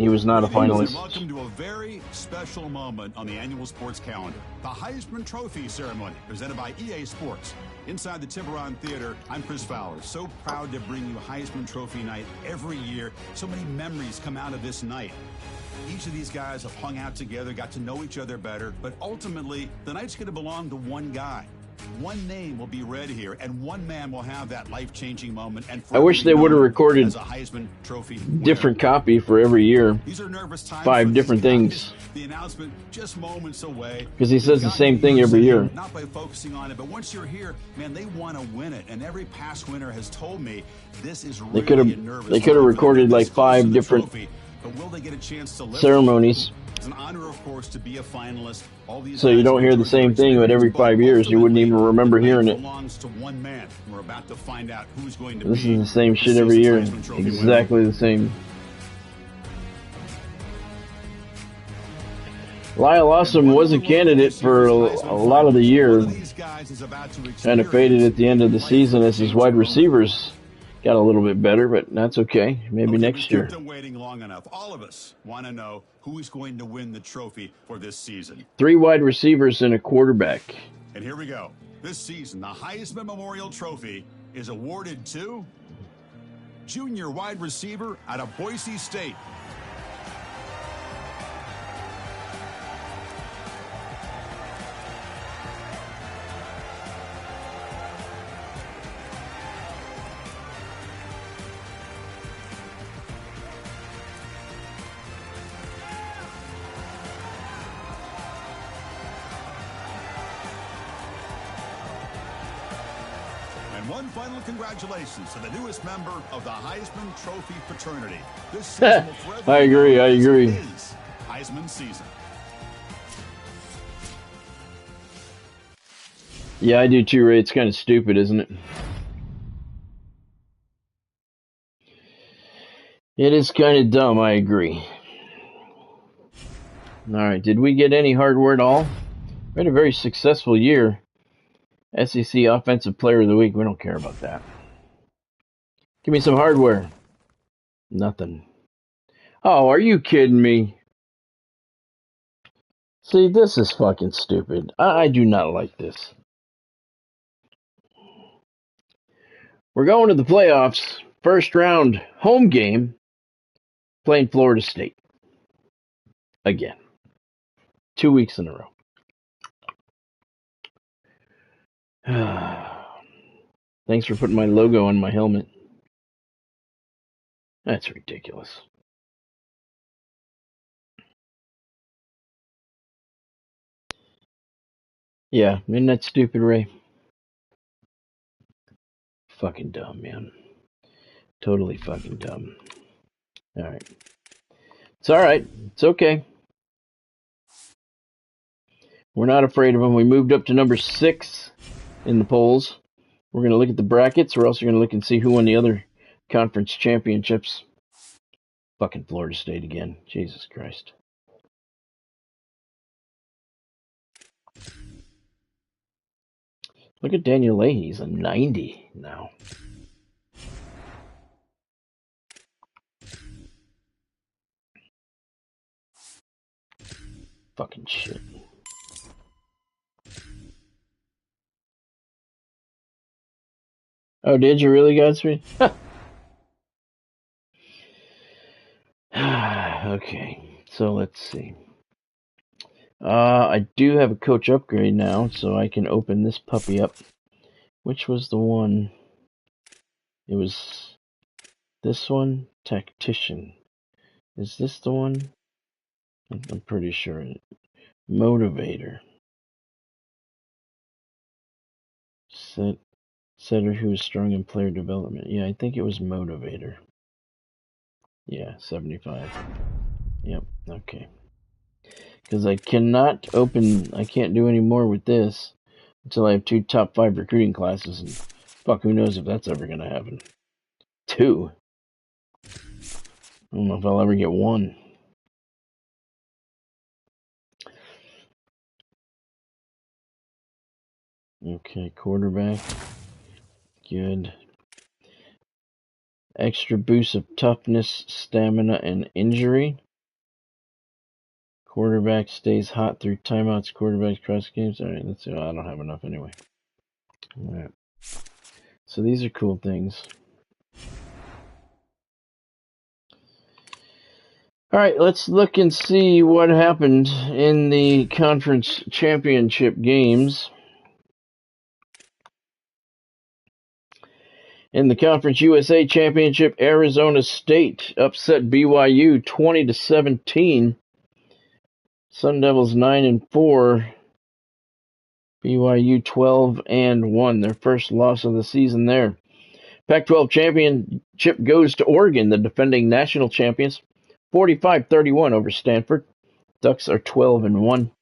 was not a finalist. Welcome to a very special moment on the annual sports calendar. The Heisman Trophy ceremony, presented by EA Sports. Inside the Tiburon Theater, I'm Chris Fowler. So proud to bring you Heisman Trophy night every year. So many memories come out of this night. Each of these guys have hung out together, got to know each other better, but ultimately, the night's going to belong to one guy. One name will be read here, and one man will have that life-changing moment. And I wish they would have recorded a Heisman Trophy different copy for every year. These are nervous times. 5 different things. The announcement just moments away. Because he says the same thing every year. Not by focusing on it, but once you're here, man, they want to win it. And every past winner has told me this is really They could have recorded like 5 different but will they get a chance to ceremonies. It's an honor, of course, to be a finalist. All these so you don't hear the same thing, but every 5 years you wouldn't even remember hearing it. Belongs to one man. We're about to find out who's going to this is the same shit every year. Exactly the same. Lyle Awesome was a candidate for a lot of the year. Kind of faded at the end of the season as his wide receivers got a little bit better, but that's okay. Maybe next year. Waiting long enough. All of us want to know who's going to win the trophy for this season. 3 wide receivers and a quarterback. And here we go. This season, the Heisman Memorial Trophy is awarded to junior wide receiver out of Boise State. One final congratulations to the newest member of the Heisman Trophy fraternity. This season will forever I agree. Is Heisman season. Yeah, I do too, Ray. It's kind of stupid, isn't it? It is kind of dumb, I agree. Alright, did we get any hardware at all? We had a very successful year. SEC Offensive Player of the Week. We don't care about that. Give me some hardware. Nothing. Oh, are you kidding me? See, this is fucking stupid. I do not like this. We're going to the playoffs. First round home game. Playing Florida State. Again. 2 weeks in a row. Thanks for putting my logo on my helmet. That's ridiculous. Yeah, isn't that stupid, Ray? Fucking dumb, man. Totally fucking dumb. Alright. It's alright. It's okay. We're not afraid of them. We moved up to number 6 in the polls. We're going to look at the brackets. We're also going to look and see who won the other conference championships. Fucking Florida State again. Jesus Christ. Look at Daniel Leahy. He's a 90 now. Fucking shit. Oh, did you really, Godspeed? Okay, so let's see. I do have a coach upgrade now, so I can open this puppy up. Which was the one? It was this one, Tactician. Is this the one? I'm pretty sure. Motivator. Setter who is strong in player development. Yeah, I think it was Motivator. Yeah, 75. Yep, okay. Because I can't do any more with this until I have 2 top 5 recruiting classes, and fuck, who knows if that's ever going to happen. 2. I don't know if I'll ever get one. Okay, quarterback. Good. Extra boost of toughness, stamina, and injury. Quarterback stays hot through timeouts. Quarterbacks cross games. All right, let's see. I don't have enough anyway. All right. So these are cool things. All right, let's look and see what happened in the conference championship games. In the Conference USA Championship, Arizona State upset BYU 20-17. Sun Devils 9-4. BYU 12-1. Their first loss of the season there. Pac-12 championship goes to Oregon, the defending national champions, 45-31 over Stanford. Ducks are 12-1.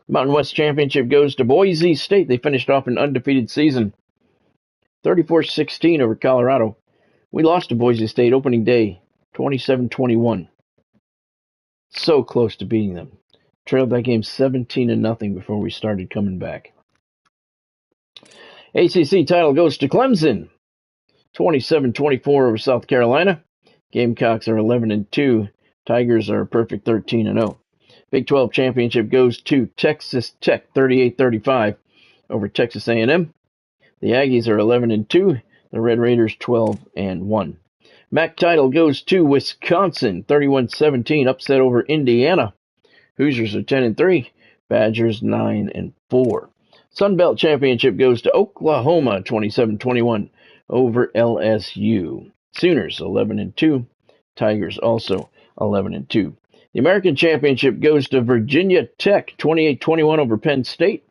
Mountain West championship goes to Boise State. They finished off an undefeated season, 34-16 over Colorado. We lost to Boise State opening day, 27-21. So close to beating them. Trailed that game 17-0 before we started coming back. ACC title goes to Clemson, 27-24 over South Carolina. Gamecocks are 11-2. Tigers are a perfect 13-0. Big 12 championship goes to Texas Tech, 38-35 over Texas A&M. The Aggies are 11-2. The Red Raiders 12-1. MAC title goes to Wisconsin, 31-17, upset over Indiana. Hoosiers are 10-3. Badgers 9-4. Sun Belt championship goes to Oklahoma, 27-21 over LSU. Sooners 11-2. Tigers also 11-2. The American championship goes to Virginia Tech, 28-21 over Penn State.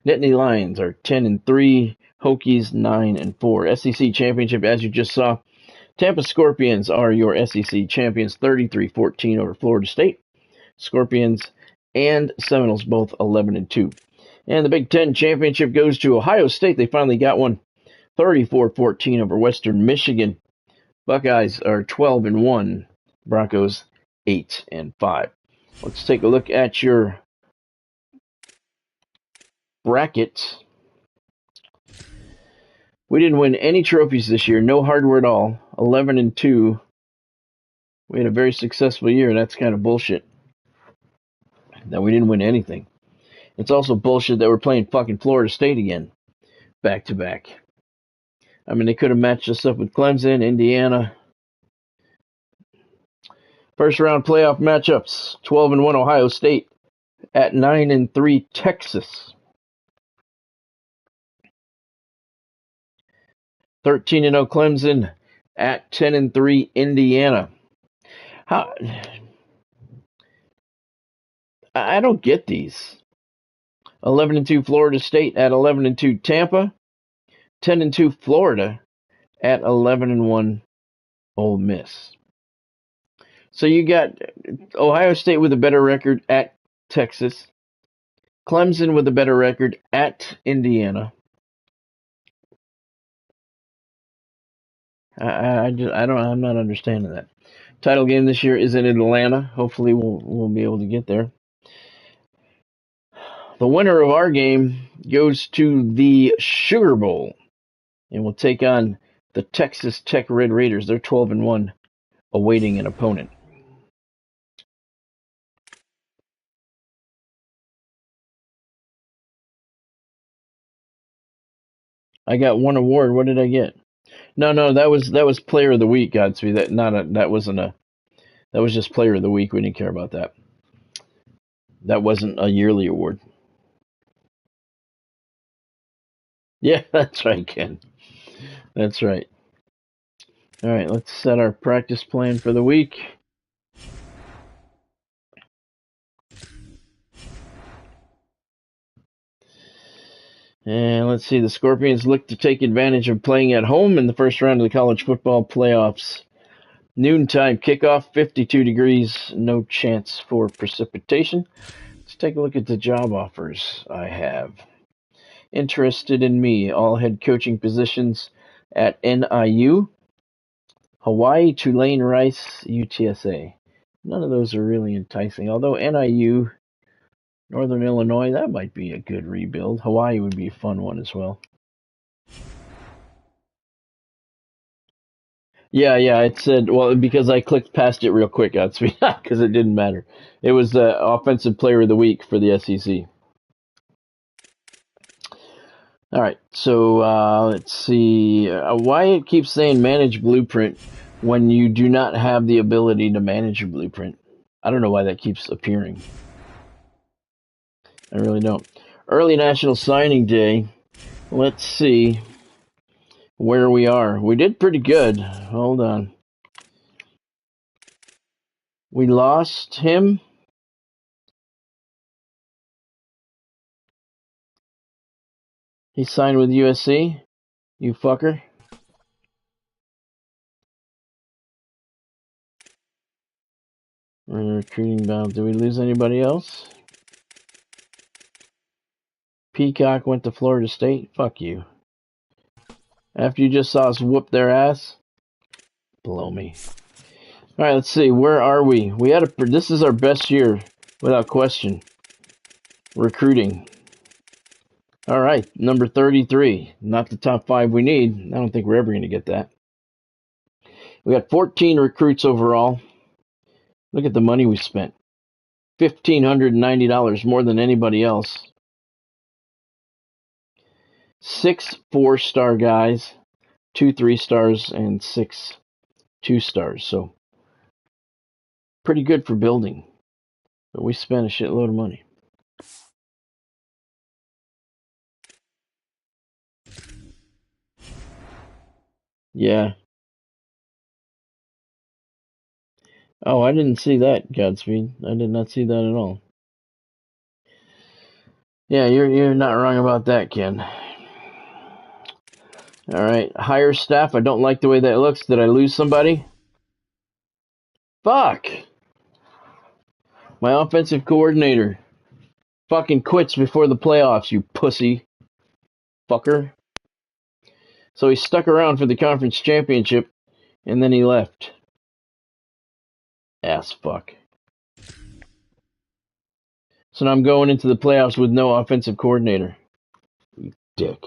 Nittany Lions are 10-3. Hokies 9-4. SEC championship, as you just saw, Tampa Scorpions are your SEC champions, 33-14 over Florida State. Scorpions and Seminoles both 11-2. And the Big Ten championship goes to Ohio State. They finally got one, 34-14 over Western Michigan. Buckeyes are 12-1. Broncos 8-5. Let's take a look at your bracket. We didn't win any trophies this year. No hardware at all. 11-2. We had a very successful year. That's kind of bullshit that we didn't win anything. It's also bullshit that we're playing fucking Florida State again, back to back. I mean, they could have matched us up with Clemson, Indiana. First round playoff matchups: 12-1 Ohio State at 9-3 Texas. 13-0 Clemson at 10-3 Indiana. How? I don't get these. 11-2 Florida State at 11-2 Tampa. 10-2 Florida at 11-1 Ole Miss. So you got Ohio State with a better record at Texas. Clemson with a better record at Indiana. I'm not understanding that. Title game this year is in Atlanta. Hopefully we'll be able to get there. The winner of our game goes to the Sugar Bowl and will take on the Texas Tech Red Raiders. They're 12-1, awaiting an opponent. I got one award. What did I get? No, that was Player of the Week, Godspeed. That was just Player of the Week. We didn't care about that. That wasn't a yearly award. Yeah, that's right, Ken. That's right. All right, let's set our practice plan for the week. And let's see, the Scorpions look to take advantage of playing at home in the first round of the college football playoffs. Noontime kickoff, 52 degrees, no chance for precipitation. Let's take a look at the job offers I have. Interested in me, all head coaching positions at NIU. Hawaii, Tulane, Rice, UTSA. None of those are really enticing. Although NIU, Northern Illinois, that might be a good rebuild. Hawaii would be a fun one as well. Yeah, it said, well, because I clicked past it real quick, because it didn't matter. It was Offensive Player of the Week for the SEC. All right, so let's see. Why it keeps saying manage blueprint when you do not have the ability to manage your blueprint? I don't know why that keeps appearing. I really don't. Early National Signing Day. Let's see where we are. We did pretty good. Hold on. We lost him. He signed with USC. You fucker. We're in a recruiting battle. Did we lose anybody else? Peacock went to Florida State. Fuck you. After you just saw us whoop their ass? Blow me. All right, let's see. Where are we? This is our best year, without question. Recruiting. All right, number 33. Not the top 5 we need. I don't think we're ever going to get that. We got 14 recruits overall. Look at the money we spent. $1,590 more than anybody else. 6 4-star guys, 2 3-stars, and 6 2-stars. So pretty good for building. But we spent a shitload of money. Yeah. Oh, I didn't see that, Godspeed. I did not see that at all. Yeah, you're not wrong about that, Ken. All right, hire staff. I don't like the way that looks. Did I lose somebody? Fuck! My offensive coordinator fucking quits before the playoffs, you pussy fucker. So he stuck around for the conference championship, and then he left. Ass fuck. So now I'm going into the playoffs with no offensive coordinator. You dick.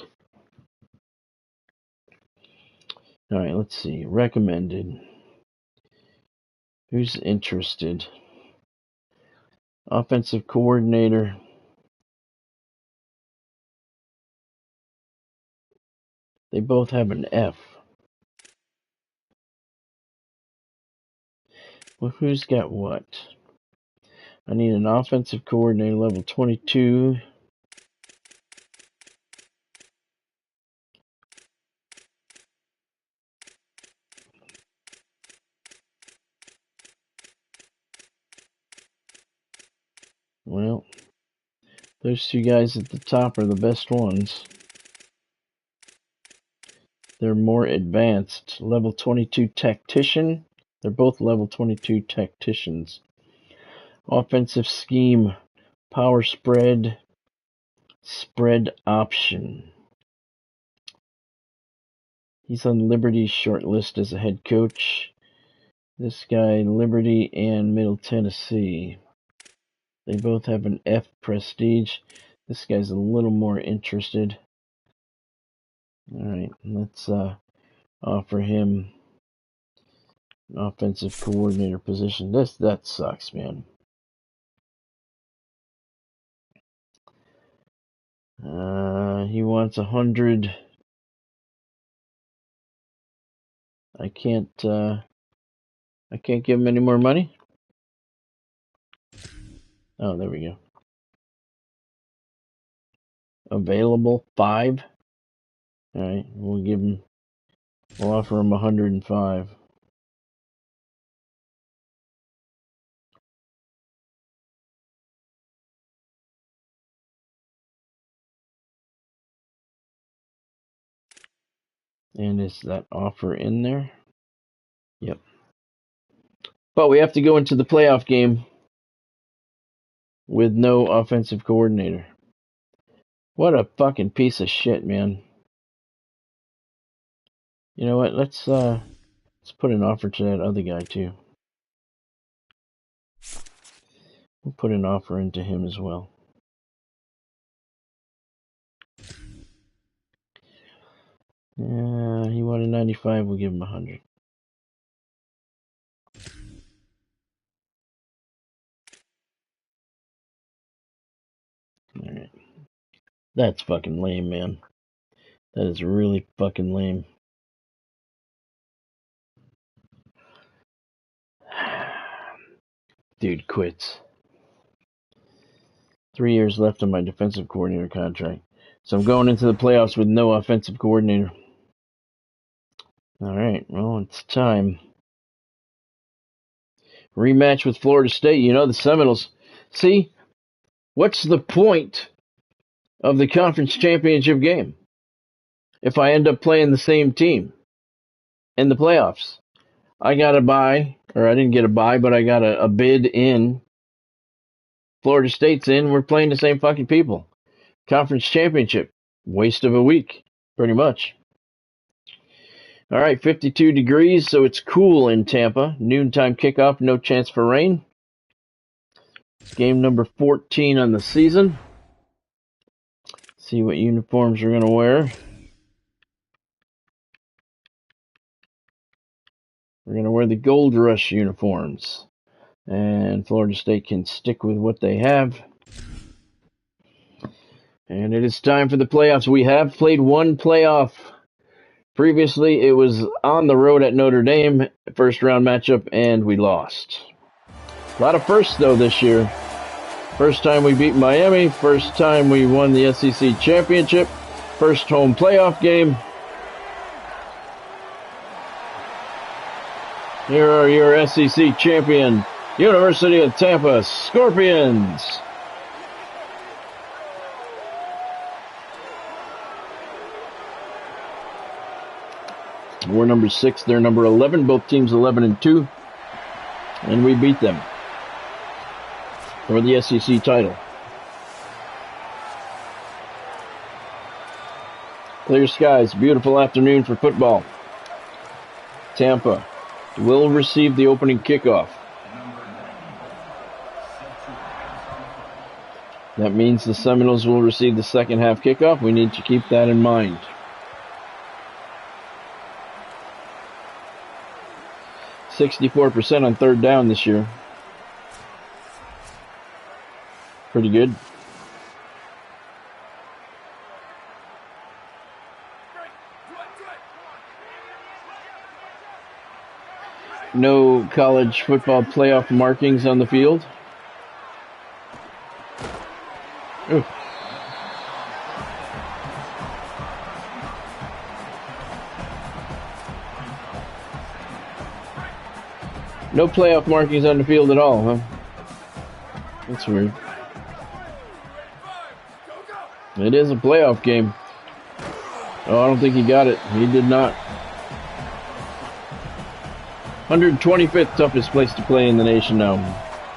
All right, let's see. Recommended. Who's interested? Offensive coordinator. They both have an F. Well, who's got what? I need an offensive coordinator, level 22. Well, those 2 guys at the top are the best ones. They're more advanced. Level 22 tactician. They're both level 22 tacticians. Offensive scheme, power spread, spread option. He's on Liberty's short list as a head coach. This guy, Liberty and Middle Tennessee. They both have an F prestige. This guy's a little more interested. Alright, let's offer him an offensive coordinator position. That sucks, man. He wants 100. I can't give him any more money. Oh, there we go. Available 5. All right, we'll offer him 105. And is that offer in there? Yep. But we have to go into the playoff game with no offensive coordinator. What a fucking piece of shit, man. You know what? Let's Let's put an offer to that other guy, too. We'll put an offer into him as well. He wanted 95. We'll give him 100. All right. That's fucking lame, man. That is really fucking lame. Dude quits. 3 years left on my defensive coordinator contract. So I'm going into the playoffs with no offensive coordinator. All right, well, it's time. Rematch with Florida State. You know, the Seminoles. See, what's the point of the conference championship game if I end up playing the same team in the playoffs? I got a bye, or I didn't get a bye, but I got a bid in. Florida State's in. We're playing the same fucking people. Conference championship. Waste of a week, pretty much. All right, 52 degrees, so it's cool in Tampa. Noontime kickoff, no chance for rain. It's game number 14 on the season. See what uniforms we're going to wear. We're going to wear the Gold Rush uniforms. And Florida State can stick with what they have. And it is time for the playoffs. We have played one playoff. Previously, it was on the road at Notre Dame, first round matchup, and we lost. A lot of firsts, though, this year. First time we beat Miami, first time we won the SEC championship, first home playoff game. Here are your SEC champion, University of Tampa Scorpions. We're number 6, they're number 11, both teams 11-2, and we beat them for the SEC title. Clear skies, beautiful afternoon for football. Tampa will receive the opening kickoff. That means the Seminoles will receive the second half kickoff. We need to keep that in mind. %64% on third down this year. Pretty good. No college football playoff markings on the field. Ooh. No playoff markings on the field at all, huh? That's weird. It is a playoff game. Oh, I don't think he got it. He did not. 125th toughest place to play in the nation now.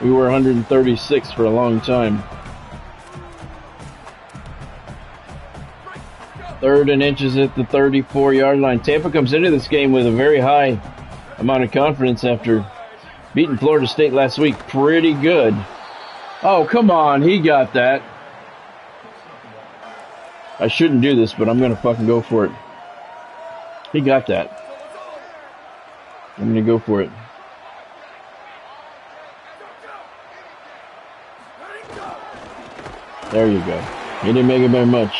We were 136 for a long time. Third and inches at the 34-yard line. Tampa comes into this game with a very high amount of confidence after beating Florida State last week. Pretty good. Oh, come on. He got that. I shouldn't do this, but I'm going to fucking go for it. He got that. I'm going to go for it. There you go. He didn't make it by much.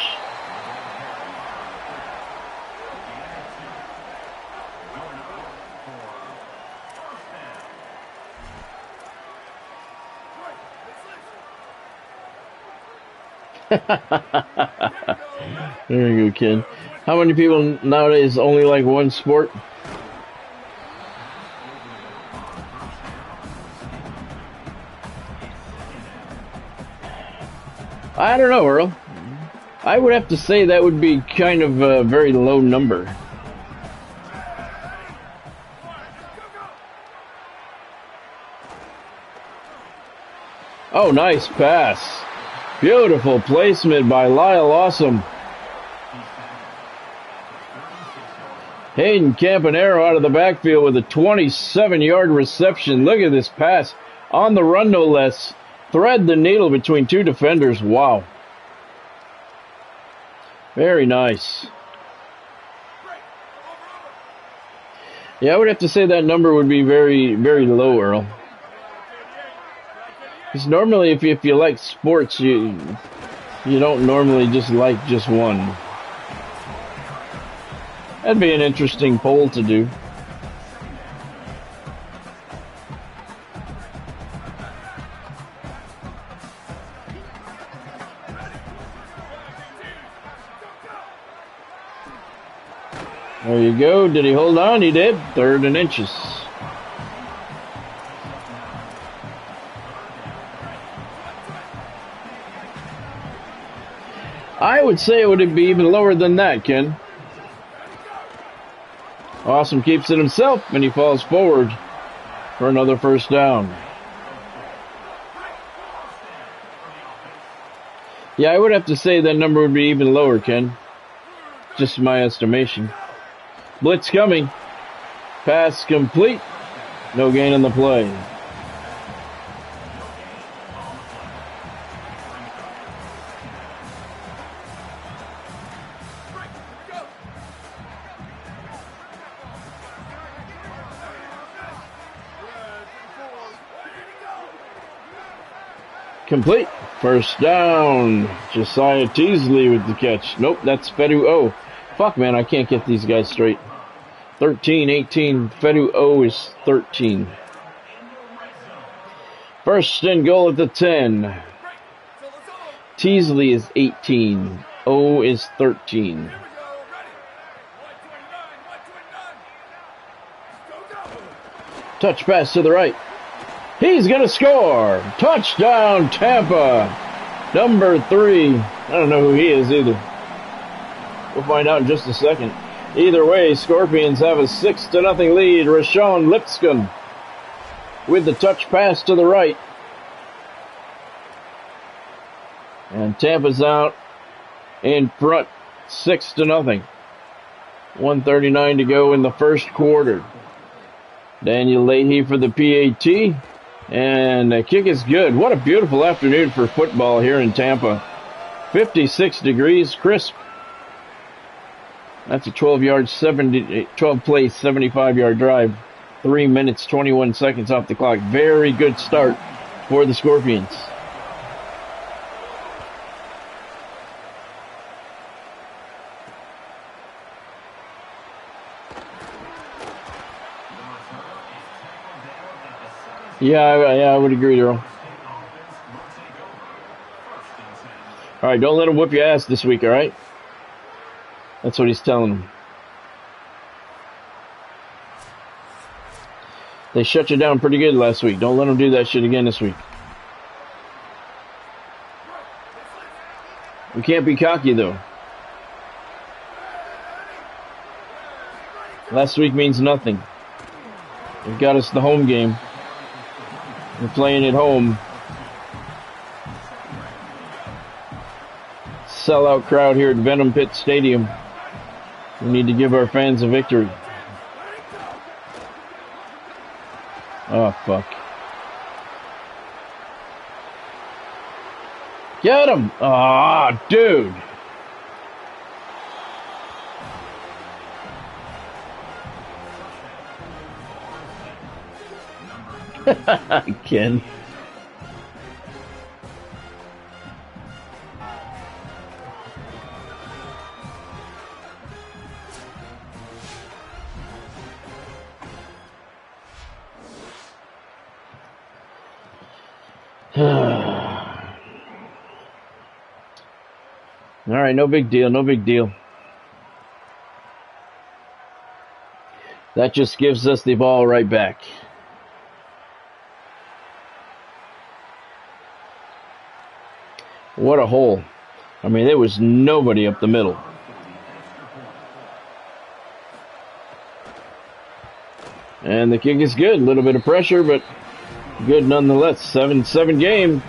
There you go, kid. How many people nowadays only like one sport? I don't know, Earl. I would have to say that would be kind of a very low number. Oh, nice pass. Beautiful placement by Lyle Awesome. Hayden Campanaro out of the backfield with a 27-yard reception. Look at this pass. On the run, no less. Thread the needle between two defenders. Wow. Very nice. Yeah, I would have to say that number would be very, very low, Earl. Because normally, if you like sports, you don't normally just like just one. That'd be an interesting poll to do. There you go. Did he hold on? He did. 3rd and inches. I would say it would be even lower than that, Ken. Awesome keeps it himself, and he falls forward for another first down. Yeah, I would have to say that number would be even lower, Ken. Just my estimation. Blitz coming. Pass complete. No gain on the play. Complete. First down. Josiah Teasley with the catch. Nope, that's Fedu O. Fuck, man, I can't get these guys straight. 13-18. Fedu O is 13. First and goal at the 10. Teasley is 18. O is 13. Touch pass to the right. He's going to score. Touchdown, Tampa. Number 3. I don't know who he is either. We'll find out in just a second. Either way, Scorpions have a 6-0 lead. Rashawn Lipscomb with the touch pass to the right. And Tampa's out in front, 6-0. 1:39 to go in the first quarter. Daniel Leahy for the PAT. And the kick is good. What a beautiful afternoon for football here in Tampa. 56 degrees, crisp. That's a 12-play, 75-yard drive. 3 minutes, 21 seconds off the clock. Very good start for the Scorpions. Yeah, I would agree, Earl. All right, don't let him whip your ass this week, all right? That's what he's telling them. They shut you down pretty good last week. Don't let them do that shit again this week. We can't be cocky, though. Last week means nothing. It got us the home game. We're playing at home. Sellout crowd here at Venom Pit Stadium. We need to give our fans a victory. Oh, fuck. Get him! Ah, dude. Ken. All right, no big deal, no big deal. That just gives us the ball right back. What a hole. I mean, there was nobody up the middle. And the kick is good. A little bit of pressure, but good nonetheless. 7-7 game.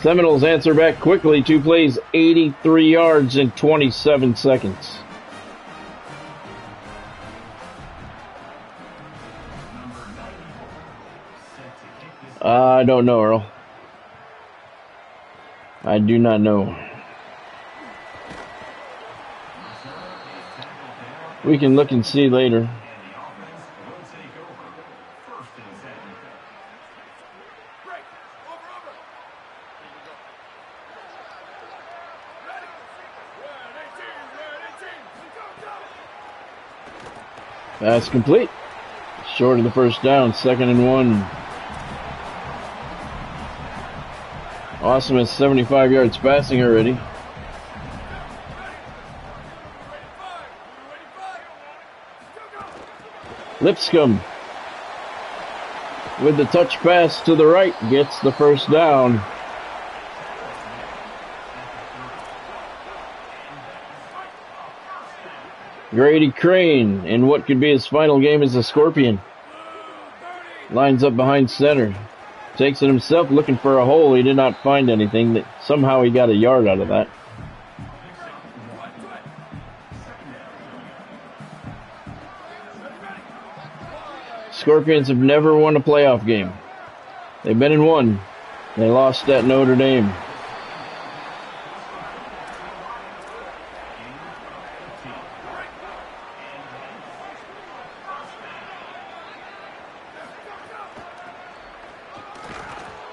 Seminoles answer back quickly. 2 plays, 83 yards in 27 seconds. I don't know, Earl. I do not know. We can look and see later. Pass complete. Short of the first down, 2nd and 1. Awesome has 75 yards passing already. Lipscomb with the touch pass to the right gets the first down. Grady Crane, in what could be his final game as a Scorpion, lines up behind center. Takes it himself, looking for a hole. He did not find anything. Somehow he got a yard out of that. Scorpions have never won a playoff game. They've been in one. They lost at Notre Dame.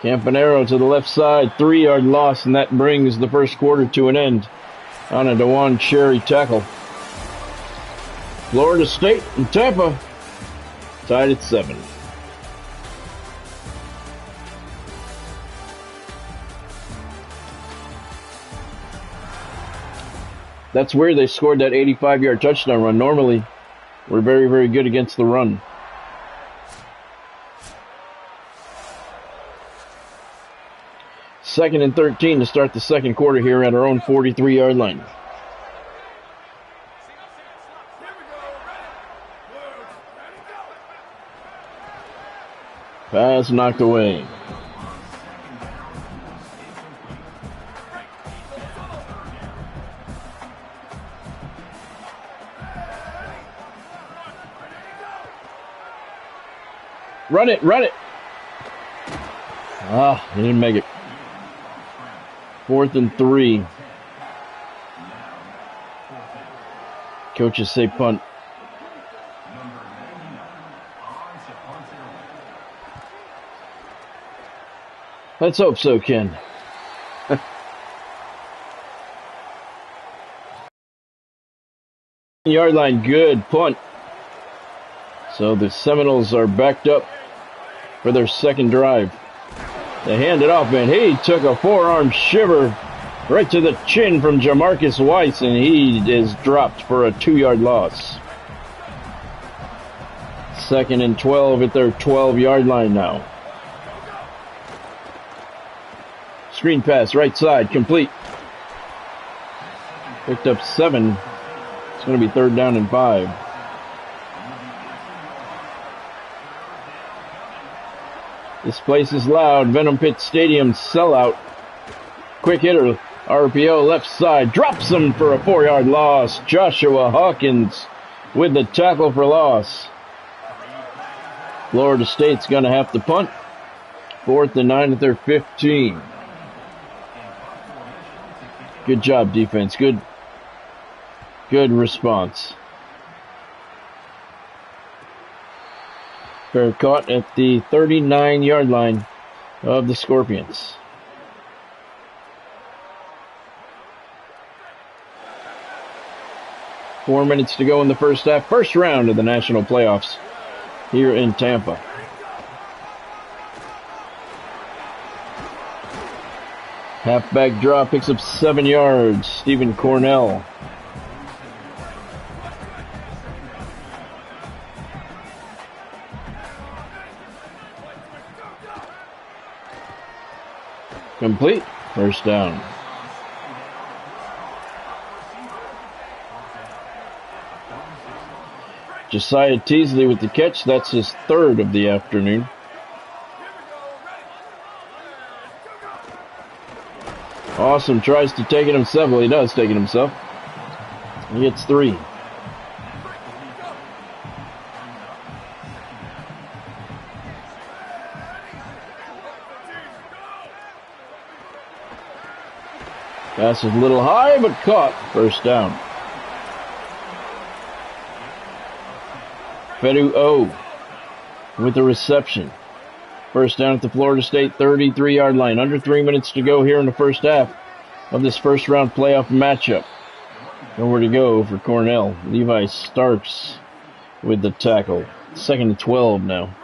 Campanero to the left side, 3-yard loss, and that brings the first quarter to an end on a DeJuan Cherry tackle. Florida State and Tampa tied at 7. That's where they scored that 85-yard touchdown run. Normally, we're very, very good against the run. Second and 13 to start the second quarter here at our own 43-yard line. Pass knocked away. Run it, run it. Ah, he didn't make it. 4th and 3. Coaches say punt. Let's hope so, Ken. Yard line, good punt. So the Seminoles are backed up for their second drive. They hand it off, and he took a forearm shiver right to the chin from Jamarcus Weiss, and he is dropped for a 2-yard loss. 2nd and 12 at their 12-yard line now. Screen pass, right side, complete. Picked up 7. It's going to be 3rd down and 5. This place is loud. Venom Pit Stadium sellout. Quick hitter, RPO left side, drops him for a 4-yard loss. Joshua Hawkins with the tackle for loss. Florida State's going to have to punt. 4th and 9 at their 15. Good job, defense. Good response. Fair caught at the 39-yard line of the Scorpions. Four minutes to go in the first half. First round of the national playoffs here in Tampa. Halfback draw picks up 7 yards. Stephen Cornell. Complete. First down. Josiah Teasley with the catch. That's his 3rd of the afternoon. Awesome tries to take it himself. Well, he does take it himself. He gets 3. Pass is a little high, but caught. First down. Fedu with the reception. First down at the Florida State 33-yard line. Under 3 minutes to go here in the first half of this first-round playoff matchup. Nowhere to go for Cornell. Levi Starks with the tackle. 2nd and 12 now.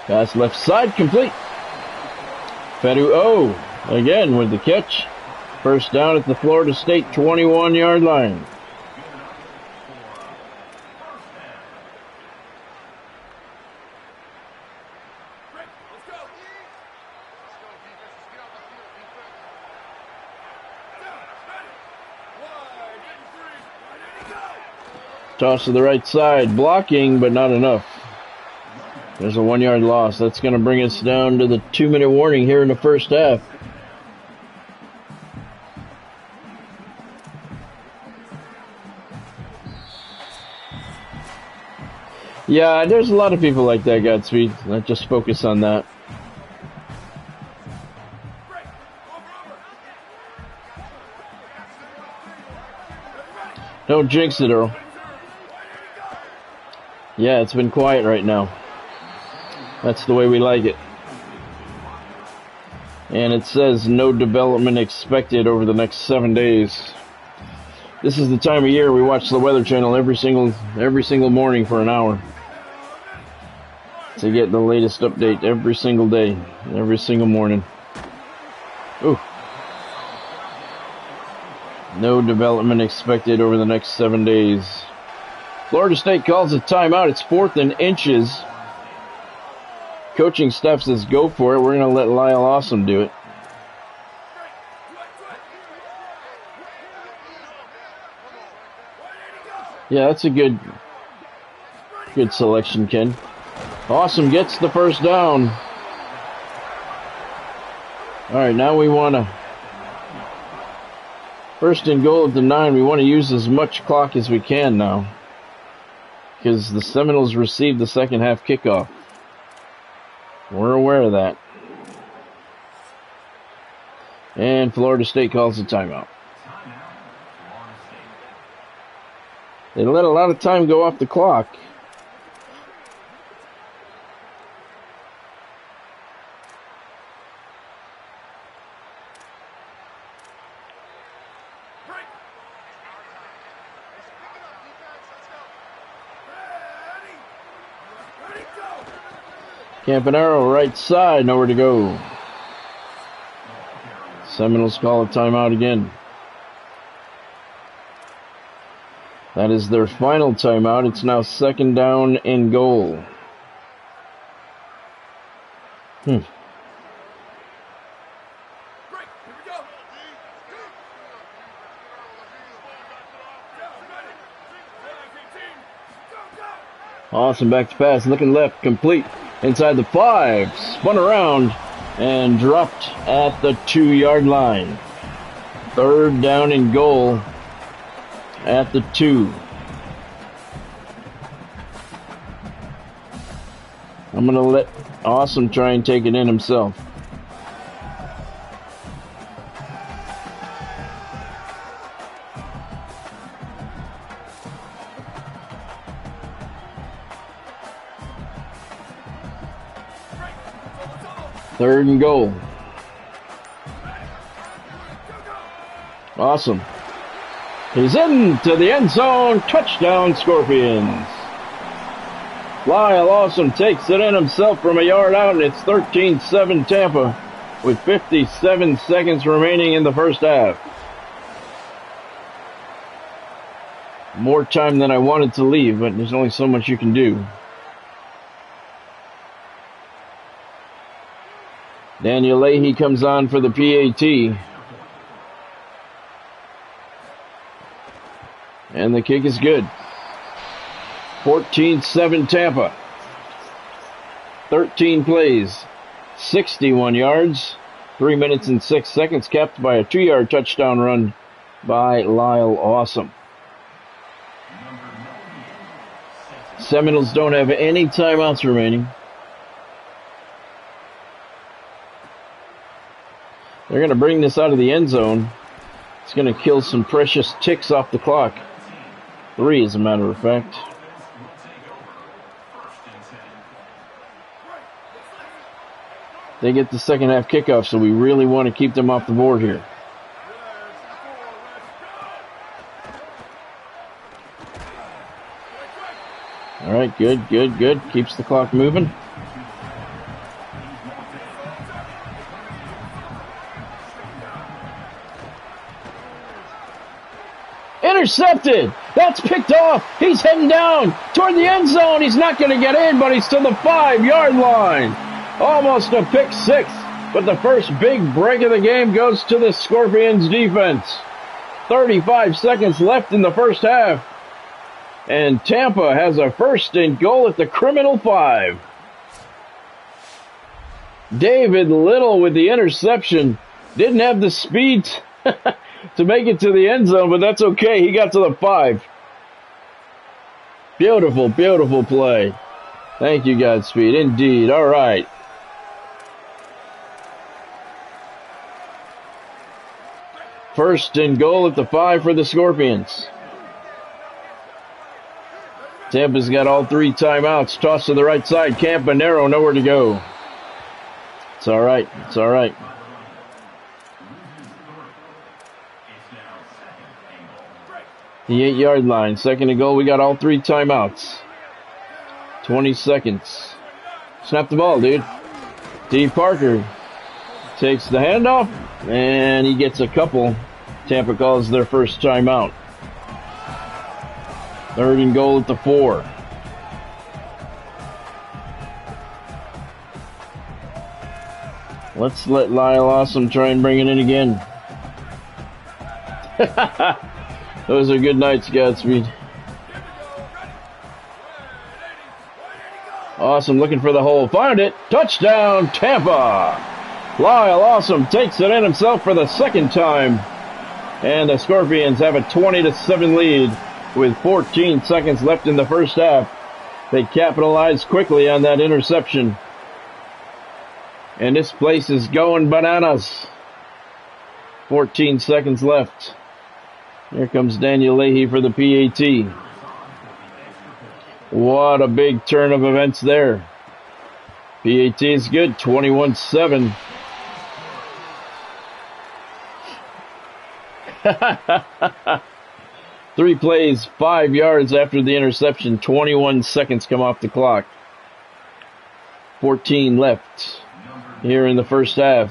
Pass left side, complete. Fedu again with the catch. First down at the Florida State 21-yard line. Toss to the right side, blocking, but not enough. There's a 1-yard loss. That's going to bring us down to the 2-minute warning here in the first half. Yeah, there's a lot of people like that, Godspeed. Let's just focus on that. Don't jinx it, Earl. Yeah, it's been quiet right now. That's the way we like it. And it says no development expected over the next 7 days. This is the time of year we watch the Weather Channel every single morning for an hour to get the latest update every single day, every single morning. Ooh. No development expected over the next 7 days. Florida State calls a timeout. It's 4th and inches. Coaching staff says go for it. We're going to let Lyle Awesome do it. Yeah, that's a good selection, Ken. Awesome gets the first down. All right, now we want to, 1st and goal at the 9. We want to use as much clock as we can now, because the Seminoles received the second half kickoff. We're aware of that. And Florida State calls a timeout. They let a lot of time go off the clock. Campanaro, right side, nowhere to go. Seminoles call a timeout again. That is their final timeout. It's now 2nd down and goal. Awesome, back to pass, looking left, complete. Inside the 5, spun around, and dropped at the 2-yard line. 3rd down and goal at the 2. I'm going to let Awesome try and take it in himself. Third and goal. Awesome. He's into the end zone. Touchdown, Scorpions. Lyle Awesome takes it in himself from a yard out, and it's 13-7 Tampa with 57 seconds remaining in the first half. More time than I wanted to leave, but there's only so much you can do. Daniel Leahy comes on for the PAT. And the kick is good. 14-7 Tampa. 13 plays, 61 yards, 3 minutes and 6 seconds, capped by a 2-yard touchdown run by Lyle Awesome. Seminoles don't have any timeouts remaining. They're going to bring this out of the end zone. It's going to kill some precious ticks off the clock. 3, as a matter of fact. They get the second half kickoff, so we really want to keep them off the board here. All right, good, good, good. Keeps the clock moving. Intercepted. That's picked off. He's heading down toward the end zone. He's not going to get in, but he's to the 5-yard line. Almost a pick 6, but the first big break of the game goes to the Scorpions defense. 35 seconds left in the first half. And Tampa has a 1st and goal at the criminal 5. David Little with the interception. Didn't have the speed to make it to the end zone, but that's okay. He got to the 5. Beautiful, beautiful play. Thank you, Godspeed. Indeed. All right. First and goal at the 5 for the Scorpions. Tampa's got all 3 timeouts. Toss to the right side. Campanero, nowhere to go. It's all right. It's all right. The 8-yard line. 2nd and goal. We got all 3 timeouts. 20 seconds. Snap the ball, dude. D. Parker takes the handoff, and he gets a couple. Tampa calls their first timeout. 3rd and goal at the 4. Let's let Lyle Awesome try and bring it in again. Those are good nights, Godspeed. Awesome looking for the hole. Found it. Touchdown, Tampa. Lyle Awesome takes it in himself for the 2nd time. And the Scorpions have a 20-7 lead with 14 seconds left in the first half. They capitalized quickly on that interception. And this place is going bananas. 14 seconds left. Here comes Daniel Leahy for the PAT. What a big turn of events there. PAT is good, 21-7. Three plays, 5 yards after the interception. 21 seconds come off the clock. 14 left here in the first half.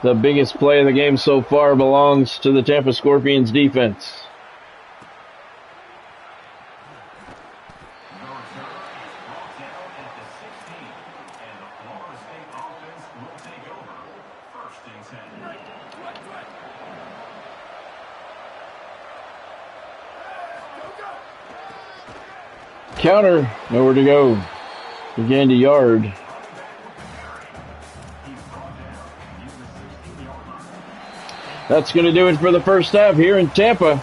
The biggest play of the game so far belongs to the Tampa Scorpions defense. Counter, nowhere to go. Again to yard. That's going to do it for the first half here in Tampa.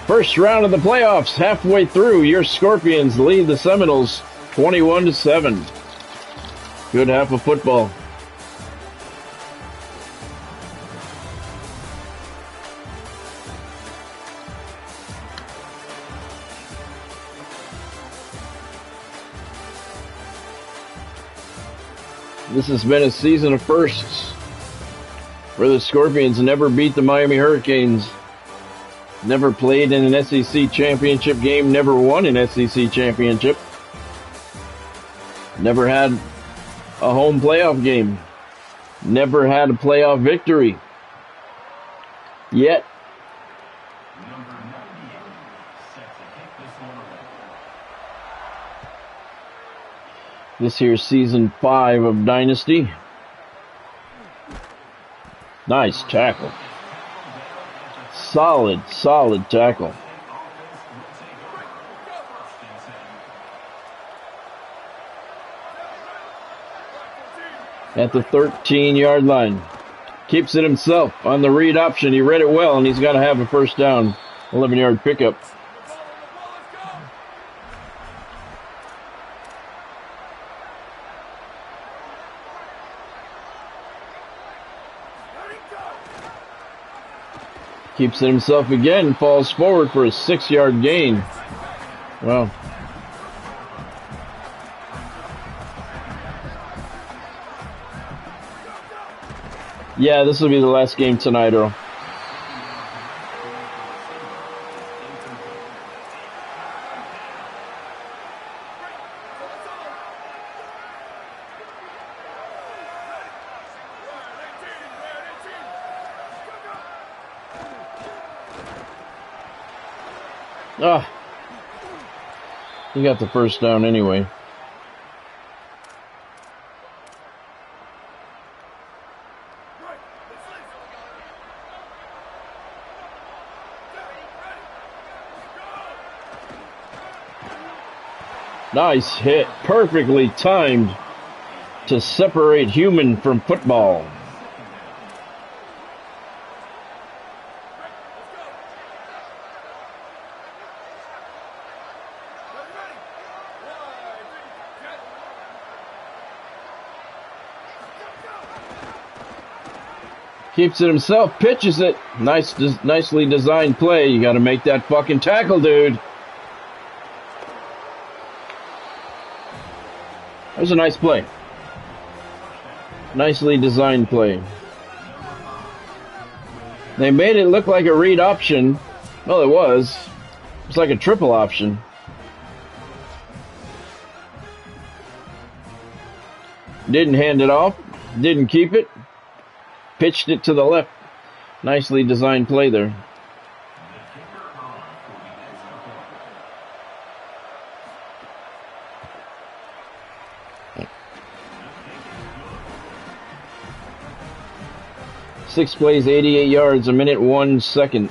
First round of the playoffs, halfway through. Your Scorpions lead the Seminoles 21-7. Good half of football. This has been a season of firsts where the Scorpions never beat the Miami Hurricanes, never played in an SEC championship game, never won an SEC championship, never had a home playoff game, never had a playoff victory. Yet, this here's season 5 of Dynasty. Nice tackle. Solid tackle. At the 13-yard line. Keeps it himself on the read option. He read it well, and he's got to have a first down. 11-yard pickup. Keeps it himself again. Falls forward for a 6-yard gain. Well. Yeah, this will be the last game tonight, Earl. Ah, he got the first down anyway. Nice hit, perfectly timed to separate human from football. Keeps it himself, pitches it. Nicely designed play. You got to make that fucking tackle, dude. That was a nice play. Nicely designed play. They made it look like a read option. Well, it was. It's like a triple option. Didn't hand it off. Didn't keep it. Pitched it to the left. Nicely designed play there. Six plays, 88 yards, 1 minute, 1 second.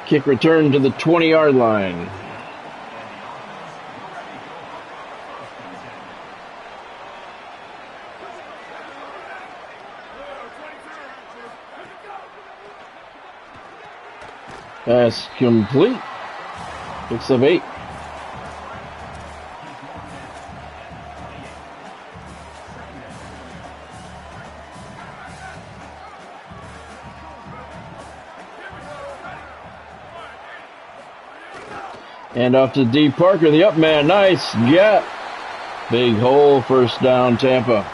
Kick return to the 20-yard line. Pass complete. Picks up 8. And off to D. Parker, the up man. Nice gap. Big hole, first down, Tampa.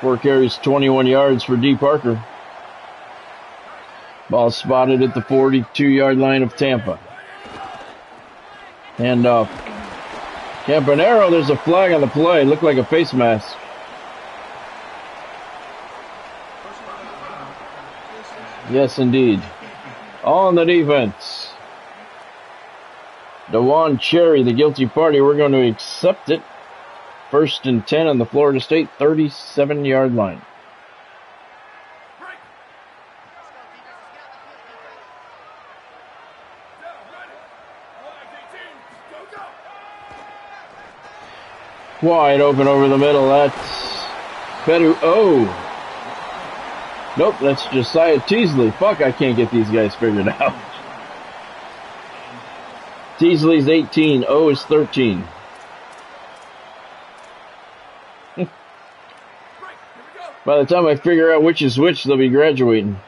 4 carries, 21 yards for D. Parker. Ball spotted at the 42-yard line of Tampa. Handoff. Campanaro, there's a flag on the play. Looked like a face mask. Yes, indeed. On the defense. DeJuan Cherry, the guilty party. We're going to accept it. 1st and 10 on the Florida State 37-yard line. Wide open over the middle. That's Fedu. Oh. Nope, that's Josiah Teasley. Fuck, I can't get these guys figured out. Teasley's 18. O is 13. By the time I figure out which is which, they'll be graduating.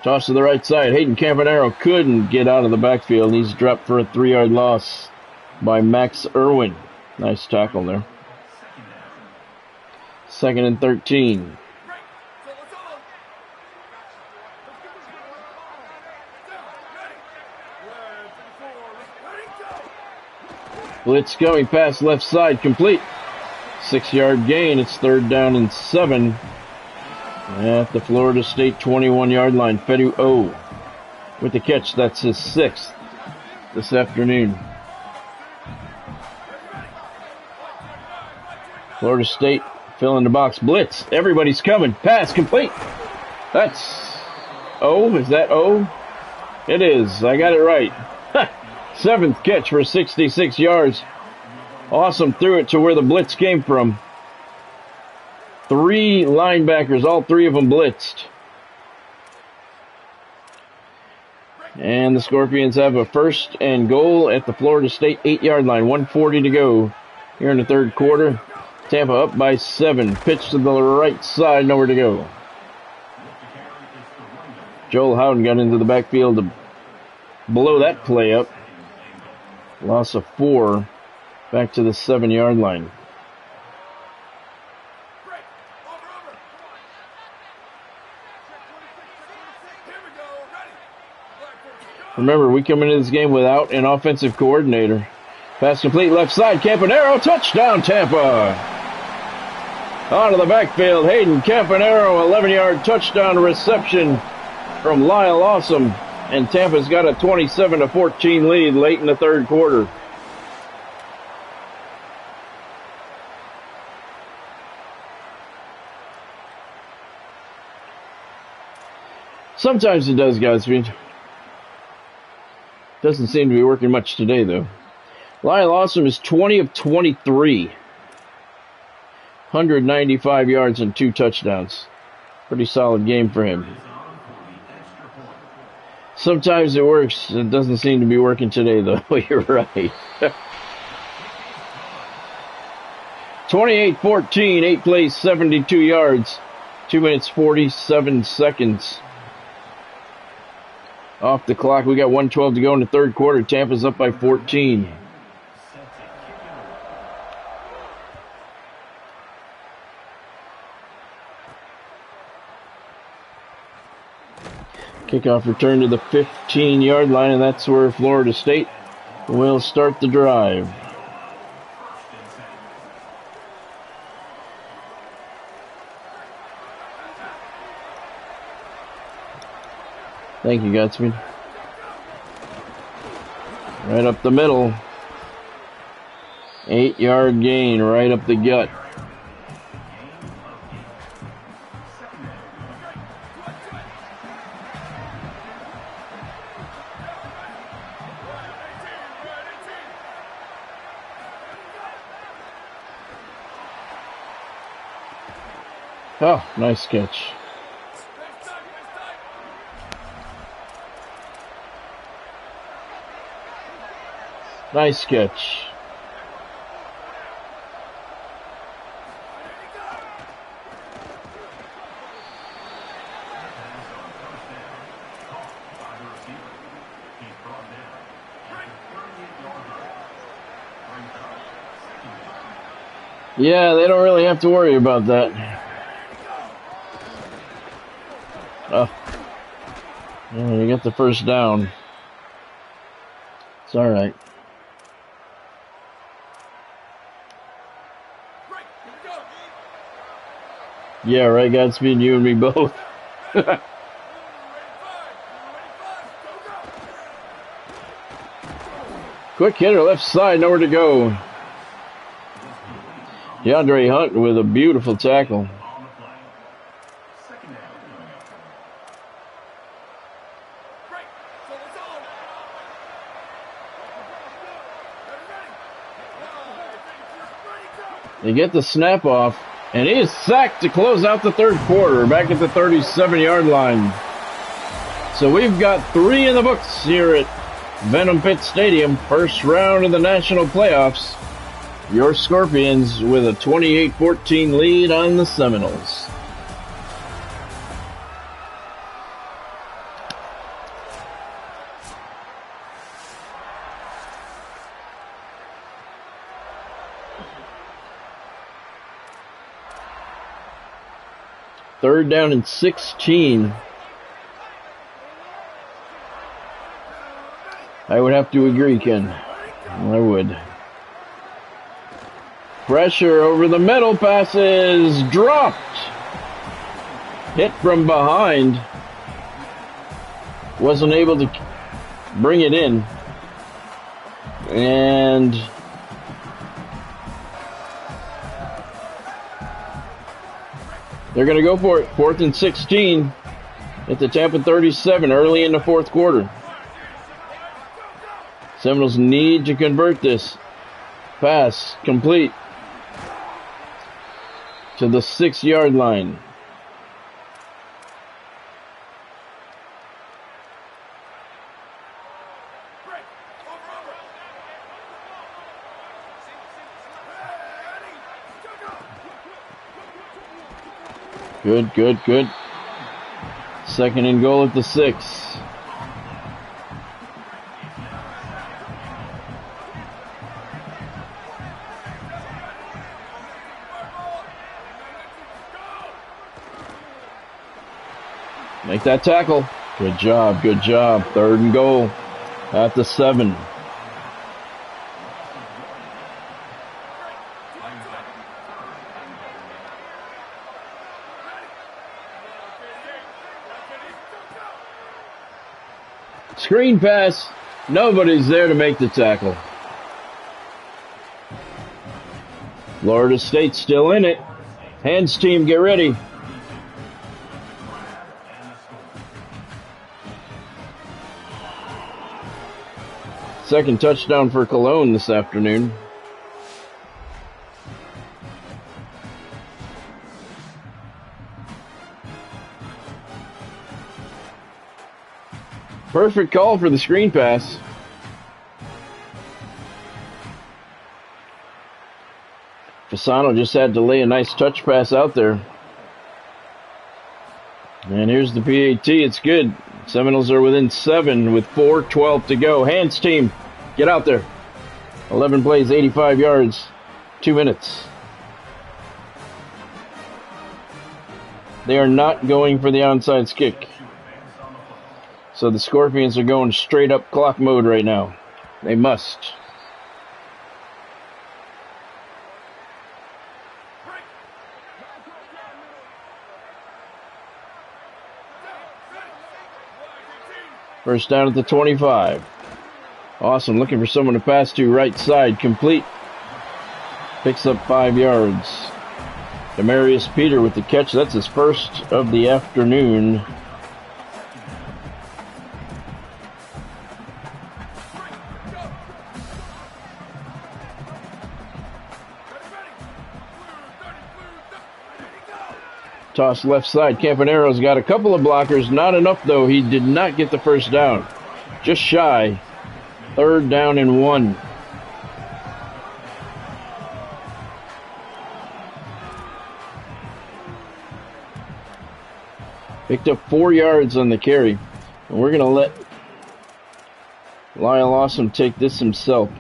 Toss to the right side. Hayden Campanaro couldn't get out of the backfield. He's dropped for a 3-yard loss by Max Irwin. Nice tackle there. 2nd and 13. Blitz going past left side, complete. 6-yard gain. It's 3rd down and 7 at the Florida State 21-yard line. Fedu O with the catch. That's his 6th this afternoon. Florida State fill in the box. Blitz. Everybody's coming. Pass complete. That's O. Is that O? It is. I got it right. 7th catch for 66 yards. Awesome threw it to where the blitz came from. 3 linebackers, all 3 of them blitzed. And the Scorpions have a 1st and goal at the Florida State 8-yard line. 1:40 to go here in the 3rd quarter. Tampa up by 7. Pitch to the right side, nowhere to go. Joel Howden got into the backfield to blow that play up. Loss of 4 back to the 7-yard line. Remember, we come into this game without an offensive coordinator. Pass complete left side, Campanaro, touchdown Tampa! Out of the backfield, Hayden Campanaro, 11-yard touchdown reception from Lyle Awesome. And Tampa's got a 27-14 lead late in the 3rd quarter. Sometimes it does, Godspeed. Doesn't seem to be working much today, though. Lyle Awesome is 20 of 23. 195 yards and 2 touchdowns. Pretty solid game for him. Sometimes it works. It doesn't seem to be working today, though. You're right. 28-14, 8 plays, 72 yards. 2 minutes, 47 seconds. Off the clock, we got 1:12 to go in the 3rd quarter. Tampa's up by 14. Kickoff return to the 15-yard line, and that's where Florida State will start the drive. Thank you, Godspeed. Right up the middle. 8-yard gain right up the gut. Oh, nice catch. Nice catch. Yeah, they don't really have to worry about that. Oh, yeah, you got the 1st down. It's all right. Yeah, right, Godspeed, you and me both. Quick hitter, left side, nowhere to go. DeAndre Hunt with a beautiful tackle. They get the snap off, and he is sacked to close out the 3rd quarter, back at the 37-yard line. So we've got 3 in the books here at Venom Pit Stadium, 1st round of the national playoffs. Your Scorpions with a 28-14 lead on the Seminoles. Third down and 16. I would have to agree, Ken. I would. Pressure over the middle, passes dropped. Hit from behind. Wasn't able to bring it in. And they're going to go for it. 4th and 16 at the Tampa 37 early in the 4th quarter. Seminoles need to convert this. Pass complete to the 6-yard line. Good, good, good. 2nd and goal at the 6. Make that tackle. Good job, good job. 3rd and goal at the 7. Screen pass. Nobody's there to make the tackle. Florida State's still in it. Hands team, get ready. Second touchdown for Cologne this afternoon. Perfect call for the screen pass. Fasano just had to lay a nice touch pass out there. And here's the PAT. It's good. Seminoles are within 7 with 4:12 to go. Hands team, get out there. 11 plays, 85 yards, 2 minutes. They are not going for the onside kick. So the Scorpions are going straight up clock mode right now. They must. First down at the 25. Awesome, looking for someone to pass to, right side, complete. Picks up 5 yards. Demarius Peter with the catch. That's his first of the afternoon. Toss left side. Campanero's got a couple of blockers. Not enough, though. He did not get the first down. Just shy. 3rd down and 1. Picked up 4 yards on the carry. And we're going to let Lyle Awesome take this himself.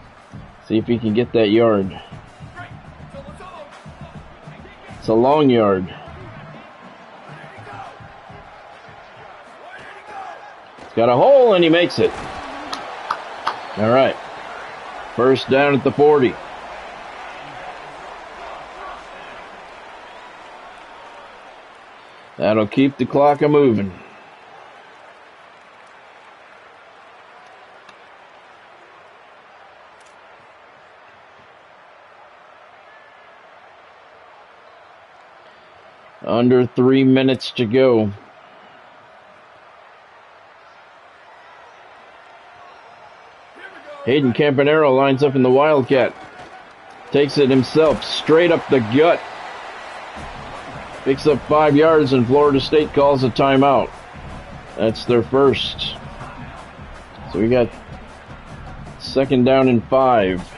See if he can get that yard. It's a long yard. Got a hole, and he makes it. All right. First down at the 40. That'll keep the clock a-moving. Under 3 minutes to go. Hayden Campanero lines up in the Wildcat. Takes it himself, straight up the gut. Picks up 5 yards, and Florida State calls a timeout. That's their first. So we got 2nd down and 5.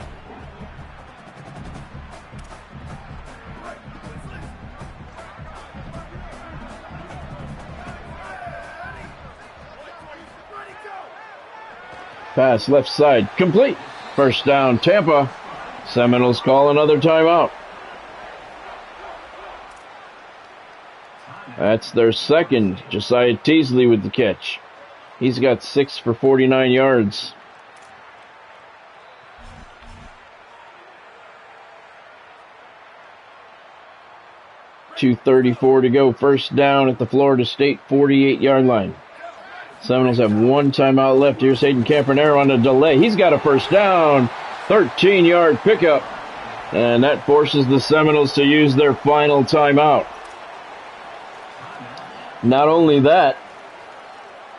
Pass left side, complete. First down, Tampa. Seminoles call another timeout. That's their second. Josiah Teasley with the catch. He's got 6 for 49 yards. .234 to go. First down at the Florida State 48-yard line. Seminoles have 1 timeout left. Here's Hayden Campanero on a delay. He's got a first down. 13-yard pickup. And that forces the Seminoles to use their final timeout. Not only that,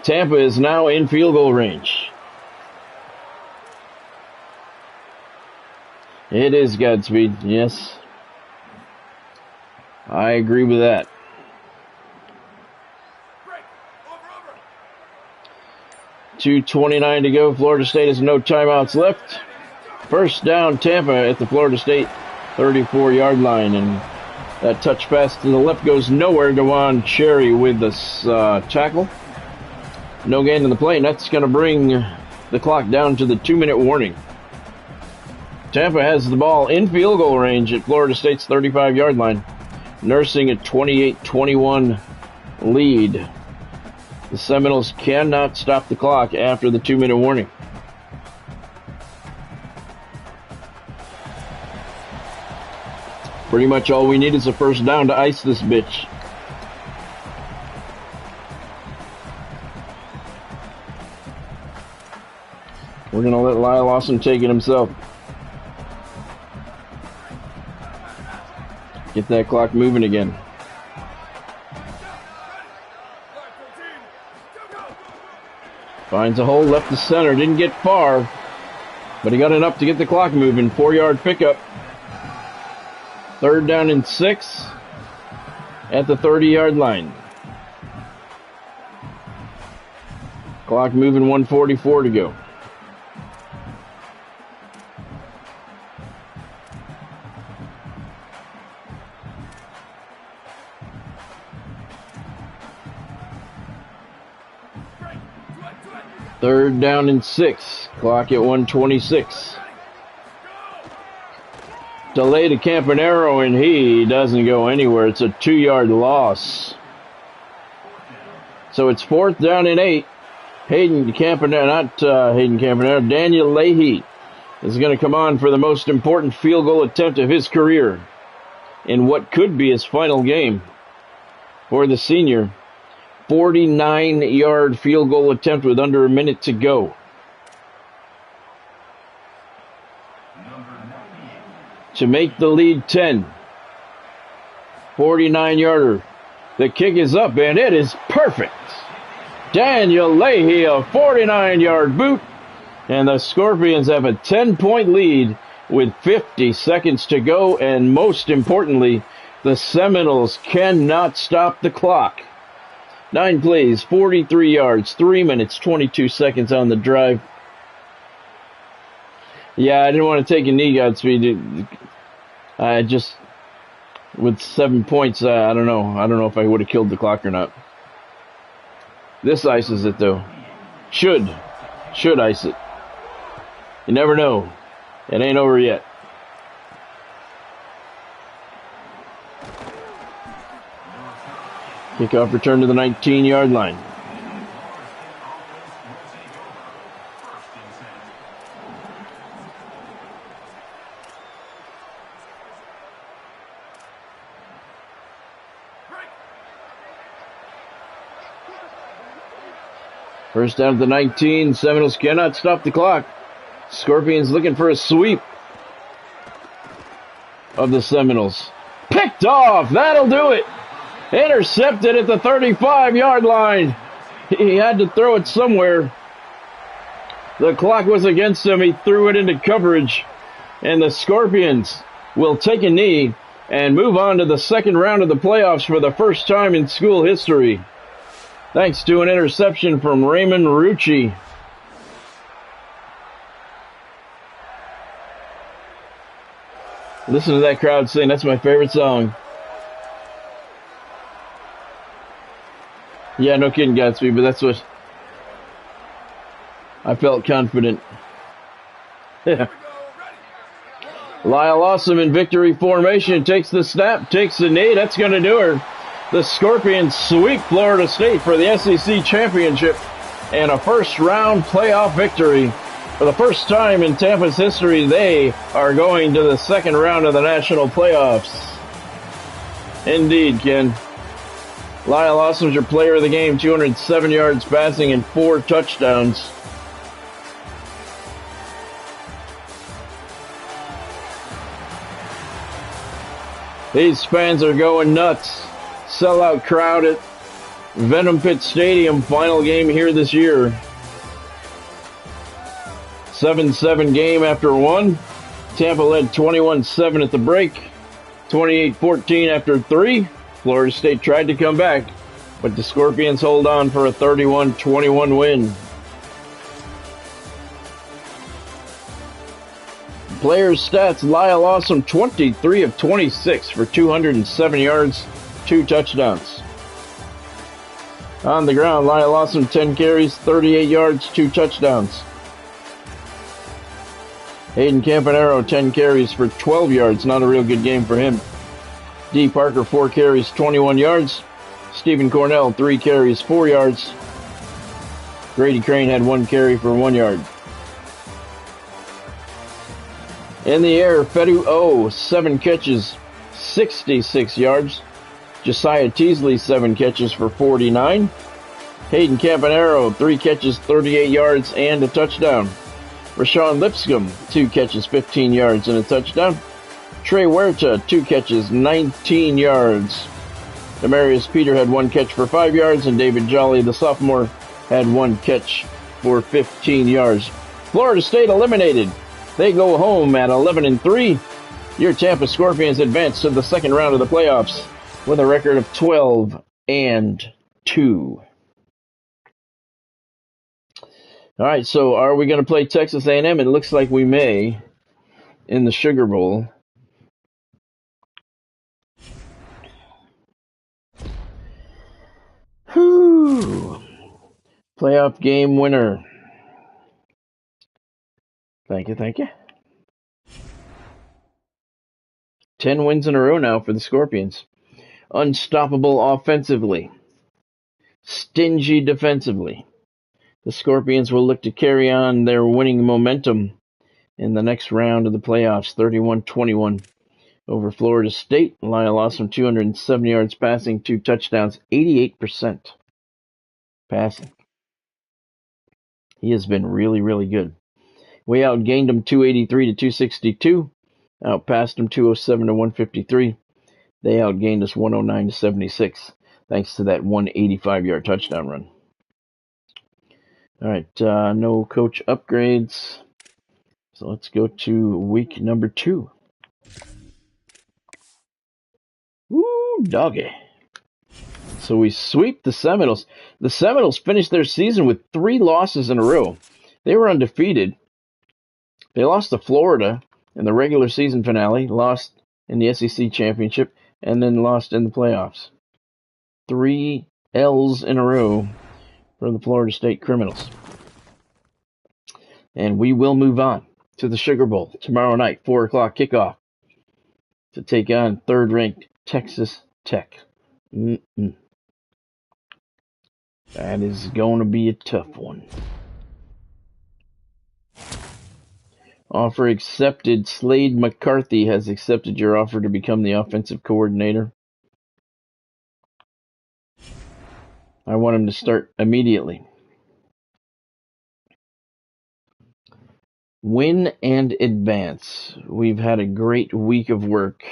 Tampa is now in field goal range. It is Godspeed, yes. I agree with that. 2:29 to go. Florida State has no timeouts left. First down, Tampa at the Florida State 34-yard line. And that touch pass to the left goes nowhere. Dewan Cherry with the tackle. No gain in the play, and that's going to bring the clock down to the 2-minute warning. Tampa has the ball in field goal range at Florida State's 35-yard line, nursing a 28-21 lead. The Seminoles cannot stop the clock after the 2-minute warning. Pretty much all we need is a first down to ice this bitch. We're going to let Lyle Lawson take it himself. Get that clock moving again. Finds a hole left to center. Didn't get far, but he got enough to get the clock moving. 4-yard pickup. Third down and 6 at the 30-yard line. Clock moving, 1:44 to go. Third down and 6. Clock at 1:26. Delay to Campanaro, and he doesn't go anywhere. It's a 2-yard loss. So it's 4th down and 8. Daniel Leahy is going to come on for the most important field goal attempt of his career in what could be his final game for the senior. 49-yard field goal attempt with under a minute to go. To make the lead 10. 49-yarder. The kick is up, and it is perfect. Daniel Leahy, a 49-yard boot, and the Scorpions have a 10-point lead with 50 seconds to go, and most importantly, the Seminoles cannot stop the clock. 9 plays, 43 yards, 3 minutes, 22 seconds on the drive. Yeah, I didn't want to take a knee, Godspeed. I just, with 7 points, I don't know. I don't know if I would have killed the clock or not. This ices it, though. Should ice it. You never know. It ain't over yet. Kickoff return to the 19-yard line. First down at the 19. Seminoles cannot stop the clock. Scorpions looking for a sweep of the Seminoles. Picked off. That'll do it. Intercepted at the 35-yard line. He had to throw it somewhere. The clock was against him. He threw it into coverage. And the Scorpions will take a knee and move on to the second round of the playoffs for the first time in school history, thanks to an interception from Raymond Rucci. Listen to that crowd sing. That's my favorite song. Yeah, no kidding, Godspeed, but that's what I felt confident. Yeah. Lyle Awesome in victory formation. Takes the snap, takes the knee. That's going to do her. The Scorpions sweep Florida State for the SEC championship and a first-round playoff victory. For the first time in Tampa's history, they are going to the second round of the national playoffs. Indeed, Ken. Lyle Awesome's your player of the game, 207 yards passing and 4 touchdowns. These fans are going nuts. Sellout crowd at Venom Pit Stadium, final game here this year. 7-7 game after one. Tampa led 21-7 at the break, 28-14 after 3. Florida State tried to come back, but the Scorpions hold on for a 31-21 win. Players' stats: Lyle Awesome, 23 of 26 for 207 yards, 2 touchdowns. On the ground, Lyle Awesome, 10 carries, 38 yards, 2 touchdowns. Hayden Campanaro, 10 carries for 12 yards. Not a real good game for him. D. Parker, 4 carries, 21 yards. Stephen Cornell, 3 carries, 4 yards. Grady Crane had 1 carry for 1 yard. In the air, Fedu O, 7 catches, 66 yards. Josiah Teasley, 7 catches for 49. Hayden Campanaro, 3 catches, 38 yards, and a touchdown. Rashawn Lipscomb, 2 catches, 15 yards, and a touchdown. Trey Huerta, 2 catches, 19 yards. Demarius Peter had 1 catch for 5 yards, and David Jolly, the sophomore, had 1 catch for 15 yards. Florida State eliminated. They go home at 11-3. Your Tampa Scorpions advance to the second round of the playoffs with a record of 12-2. All right, so are we going to play Texas A&M? It looks like we may in the Sugar Bowl. Whew. Playoff game winner. Thank you. 10 wins in a row now for the Scorpions. Unstoppable offensively. Stingy defensively. The Scorpions will look to carry on their winning momentum in the next round of the playoffs, 31-21 over Florida State. Lyle Awesome, 270 yards passing, 2 touchdowns, 88% passing. He has been really, really good. We outgained him 283 to 262, outpassed him 207 to 153. They outgained us 109 to 76, thanks to that 185-yard touchdown run. All right, no coach upgrades. So let's go to week number 2. Woo, doggy. So we sweep the Seminoles. The Seminoles finished their season with 3 losses in a row. They were undefeated. They lost to Florida in the regular season finale, lost in the SEC championship, and then lost in the playoffs. 3 L's in a row for the Florida State Criminals. And we will move on to the Sugar Bowl tomorrow night, 4 o'clock kickoff, to take on third-ranked Texas Tech. That is going to be a tough one. Offer accepted. Slade McCarthy has accepted your offer to become the offensive coordinator. I want him to start immediately. Win and advance. We've had a great week of work.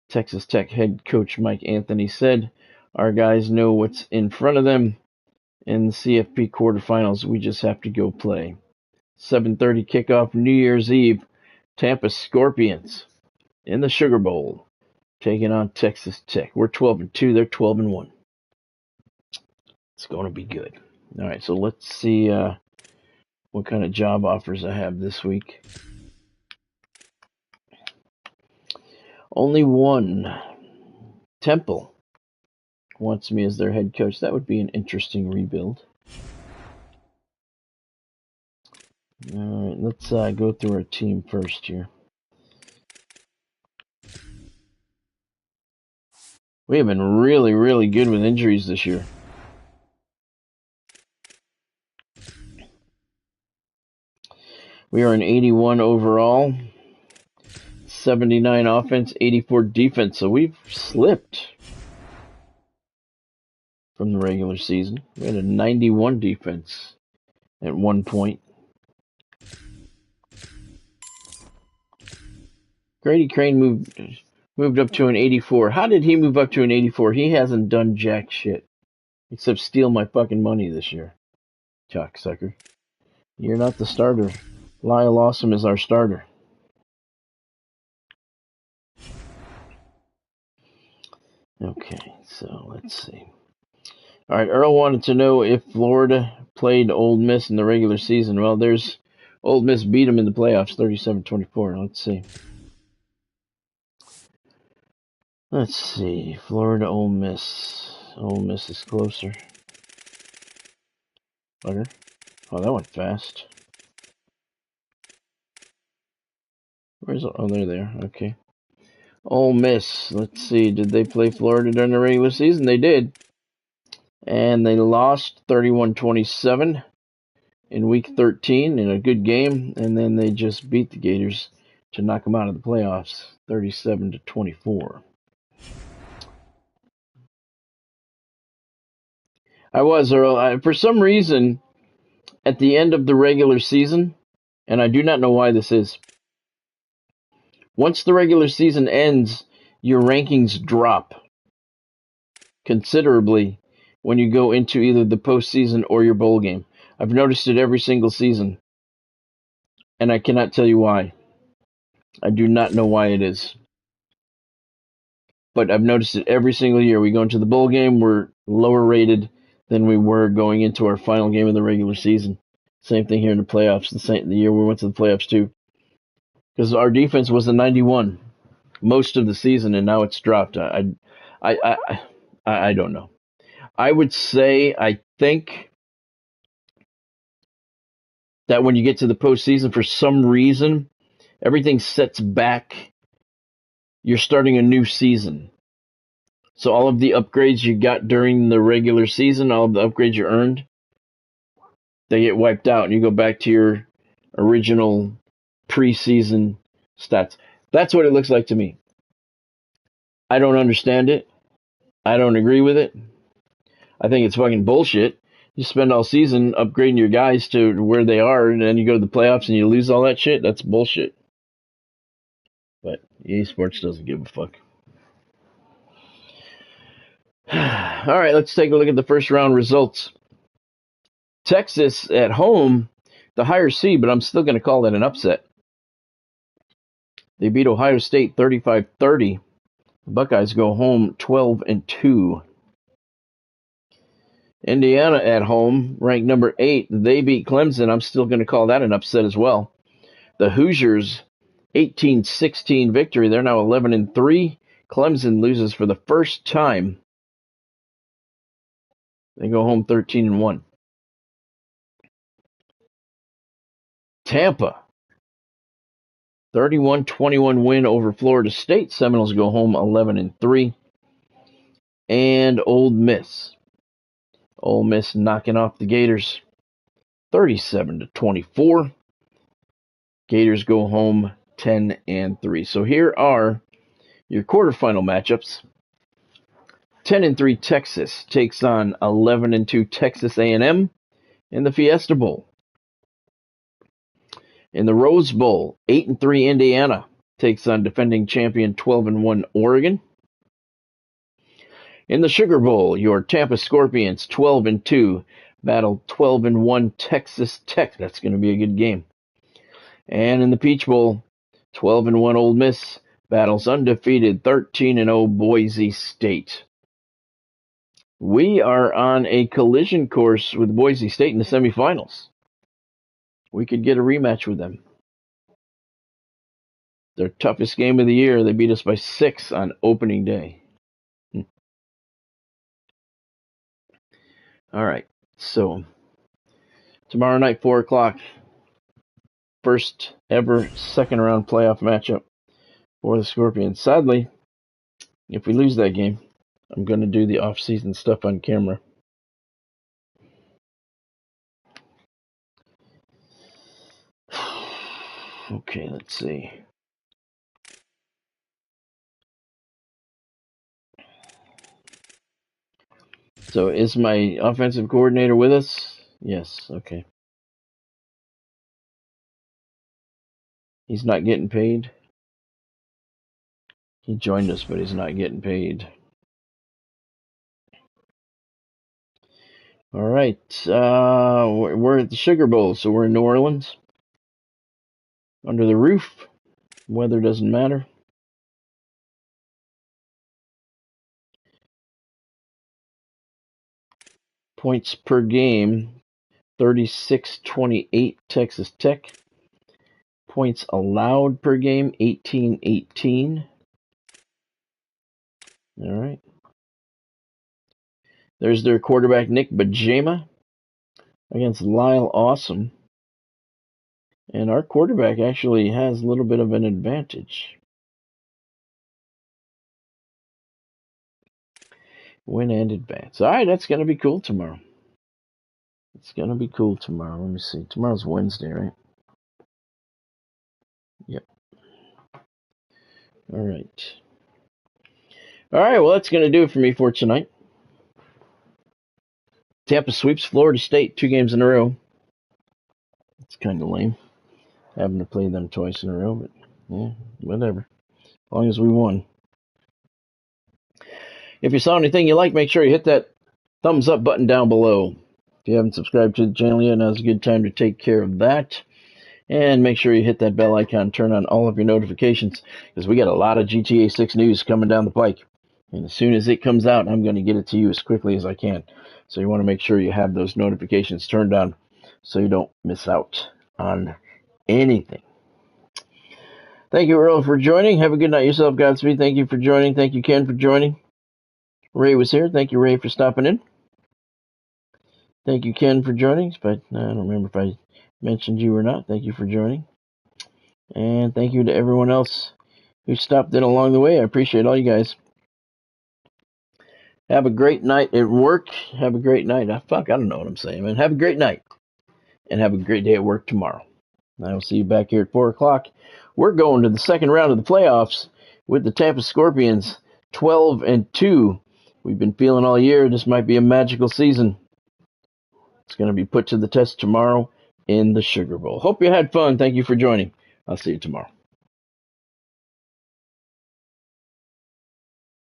Texas Tech head coach Mike Anthony said, our guys know what's in front of them. In the CFP quarterfinals, we just have to go play. 7:30 kickoff, New Year's Eve. Tampa Scorpions in the Sugar Bowl, taking on Texas Tech. We're 12-2. They're 12-1. It's going to be good. All right, so let's see what kind of job offers I have this week. Only one. Temple wants me as their head coach. That would be an interesting rebuild. All right, let's go through our team first here. We have been really, really good with injuries this year. We are an 81 overall, 79 offense, 84 defense. So we've slipped from the regular season. We had a 91 defense at one point. Grady Crane moved up to an 84. How did he move up to an 84? He hasn't done jack shit except steal my fucking money this year. Cocksucker. You're not the starter. Lyle Awesome is our starter. Okay, so let's see. All right, Earl wanted to know if Florida played Ole Miss in the regular season. Well, Ole Miss beat them in the playoffs, 37-24. Let's see. Let's see. Florida, Ole Miss. Ole Miss is closer. Bugger. Oh, that went fast. Oh, they're there. Okay. Ole Miss. Let's see. Did they play Florida during the regular season? They did. And they lost 31-27 in week 13 in a good game. And then they just beat the Gators to knock them out of the playoffs, 37-24. I was, Earl. For some reason, at the end of the regular season, and I do not know why this is, once the regular season ends, your rankings drop considerably when you go into either the postseason or your bowl game. I've noticed it every single season, and I cannot tell you why. I do not know why it is. But I've noticed it every single year. We go into the bowl game, we're lower rated than we were going into our final game of the regular season. Same thing here in the playoffs. The year we went to the playoffs too, because our defense was a 91 most of the season, and now it's dropped. I don't know. I would say I think that when you get to the postseason, for some reason, everything sets back. You're starting a new season. So all of the upgrades you got during the regular season, all of the upgrades you earned, they get wiped out, and you go back to your original preseason stats. That's what it looks like to me. I don't understand it. I don't agree with it. I think it's fucking bullshit. You spend all season upgrading your guys to where they are, and then you go to the playoffs and you lose all that shit. That's bullshit. But EA Sports doesn't give a fuck. All right, let's take a look at the first round results. Texas at home, the higher seed, but I'm still going to call that an upset. They beat Ohio State 35-30. The Buckeyes go home 12-2. Indiana at home, ranked number 8. They beat Clemson. I'm still going to call that an upset as well. The Hoosiers, 18-16 victory. They're now 11-3. Clemson loses for the first time. They go home 13-1. Tampa, 31-21 win over Florida State. Seminoles go home 11-3. And Ole Miss. Ole Miss knocking off the Gators 37-24. Gators go home 10-3. So here are your quarterfinal matchups. 10-3 Texas takes on 11-2 Texas A&M in the Fiesta Bowl. In the Rose Bowl, 8-3 Indiana takes on defending champion 12-1 Oregon. In the Sugar Bowl, your Tampa Scorpions 12-2 battle 12-1 Texas Tech. That's going to be a good game. And in the Peach Bowl, 12-1 Ole Miss battles undefeated 13-0 Boise State. We are on a collision course with Boise State in the semifinals. We could get a rematch with them. Their toughest game of the year. They beat us by 6 on opening day. All right, so tomorrow night, 4 o'clock, first ever second round playoff matchup for the Scorpions. Sadly, if we lose that game, I'm going to do the off-season stuff on camera. Okay, let's see. So is my offensive coordinator with us? Yes, okay. He's not getting paid. He joined us, but he's not getting paid. All right, we're at the Sugar Bowl, so we're in New Orleans. Under the roof. Weather doesn't matter. Points per game, 36-28 Texas Tech. Points allowed per game, 18-18. All right. There's their quarterback, Nick Bajema, against Lyle Awesome. And our quarterback actually has a little bit of an advantage. Win and advance. All right, that's going to be cool tomorrow. It's going to be cool tomorrow. Let me see. Tomorrow's Wednesday, right? Yep. All right. All right, well, that's going to do it for me for tonight. Tampa sweeps Florida State 2 games in a row. It's kind of lame having to play them twice in a row, but yeah, whatever. As long as we won. If you saw anything you like, make sure you hit that thumbs up button down below. If you haven't subscribed to the channel yet, now's a good time to take care of that. And make sure you hit that bell icon, turn on all of your notifications, because we got a lot of GTA 6 news coming down the pike. And as soon as it comes out, I'm going to get it to you as quickly as I can. So you want to make sure you have those notifications turned on so you don't miss out on anything. Thank you, Earl, for joining. Have a good night yourself, Godspeed. Thank you for joining. Thank you, Ken, for joining. Ray was here. Thank you, Ray, for stopping in. Thank you, Ken, for joining. But I don't remember if I mentioned you or not. Thank you for joining. And thank you to everyone else who stopped in along the way. I appreciate all you guys. Have a great night at work. Have a great night. I don't know what I'm saying, man. Have a great night. And have a great day at work tomorrow. I will see you back here at 4 o'clock. We're going to the second round of the playoffs with the Tampa Scorpions, 12-2. We've been feeling all year this might be a magical season. It's going to be put to the test tomorrow in the Sugar Bowl. Hope you had fun. Thank you for joining. I'll see you tomorrow.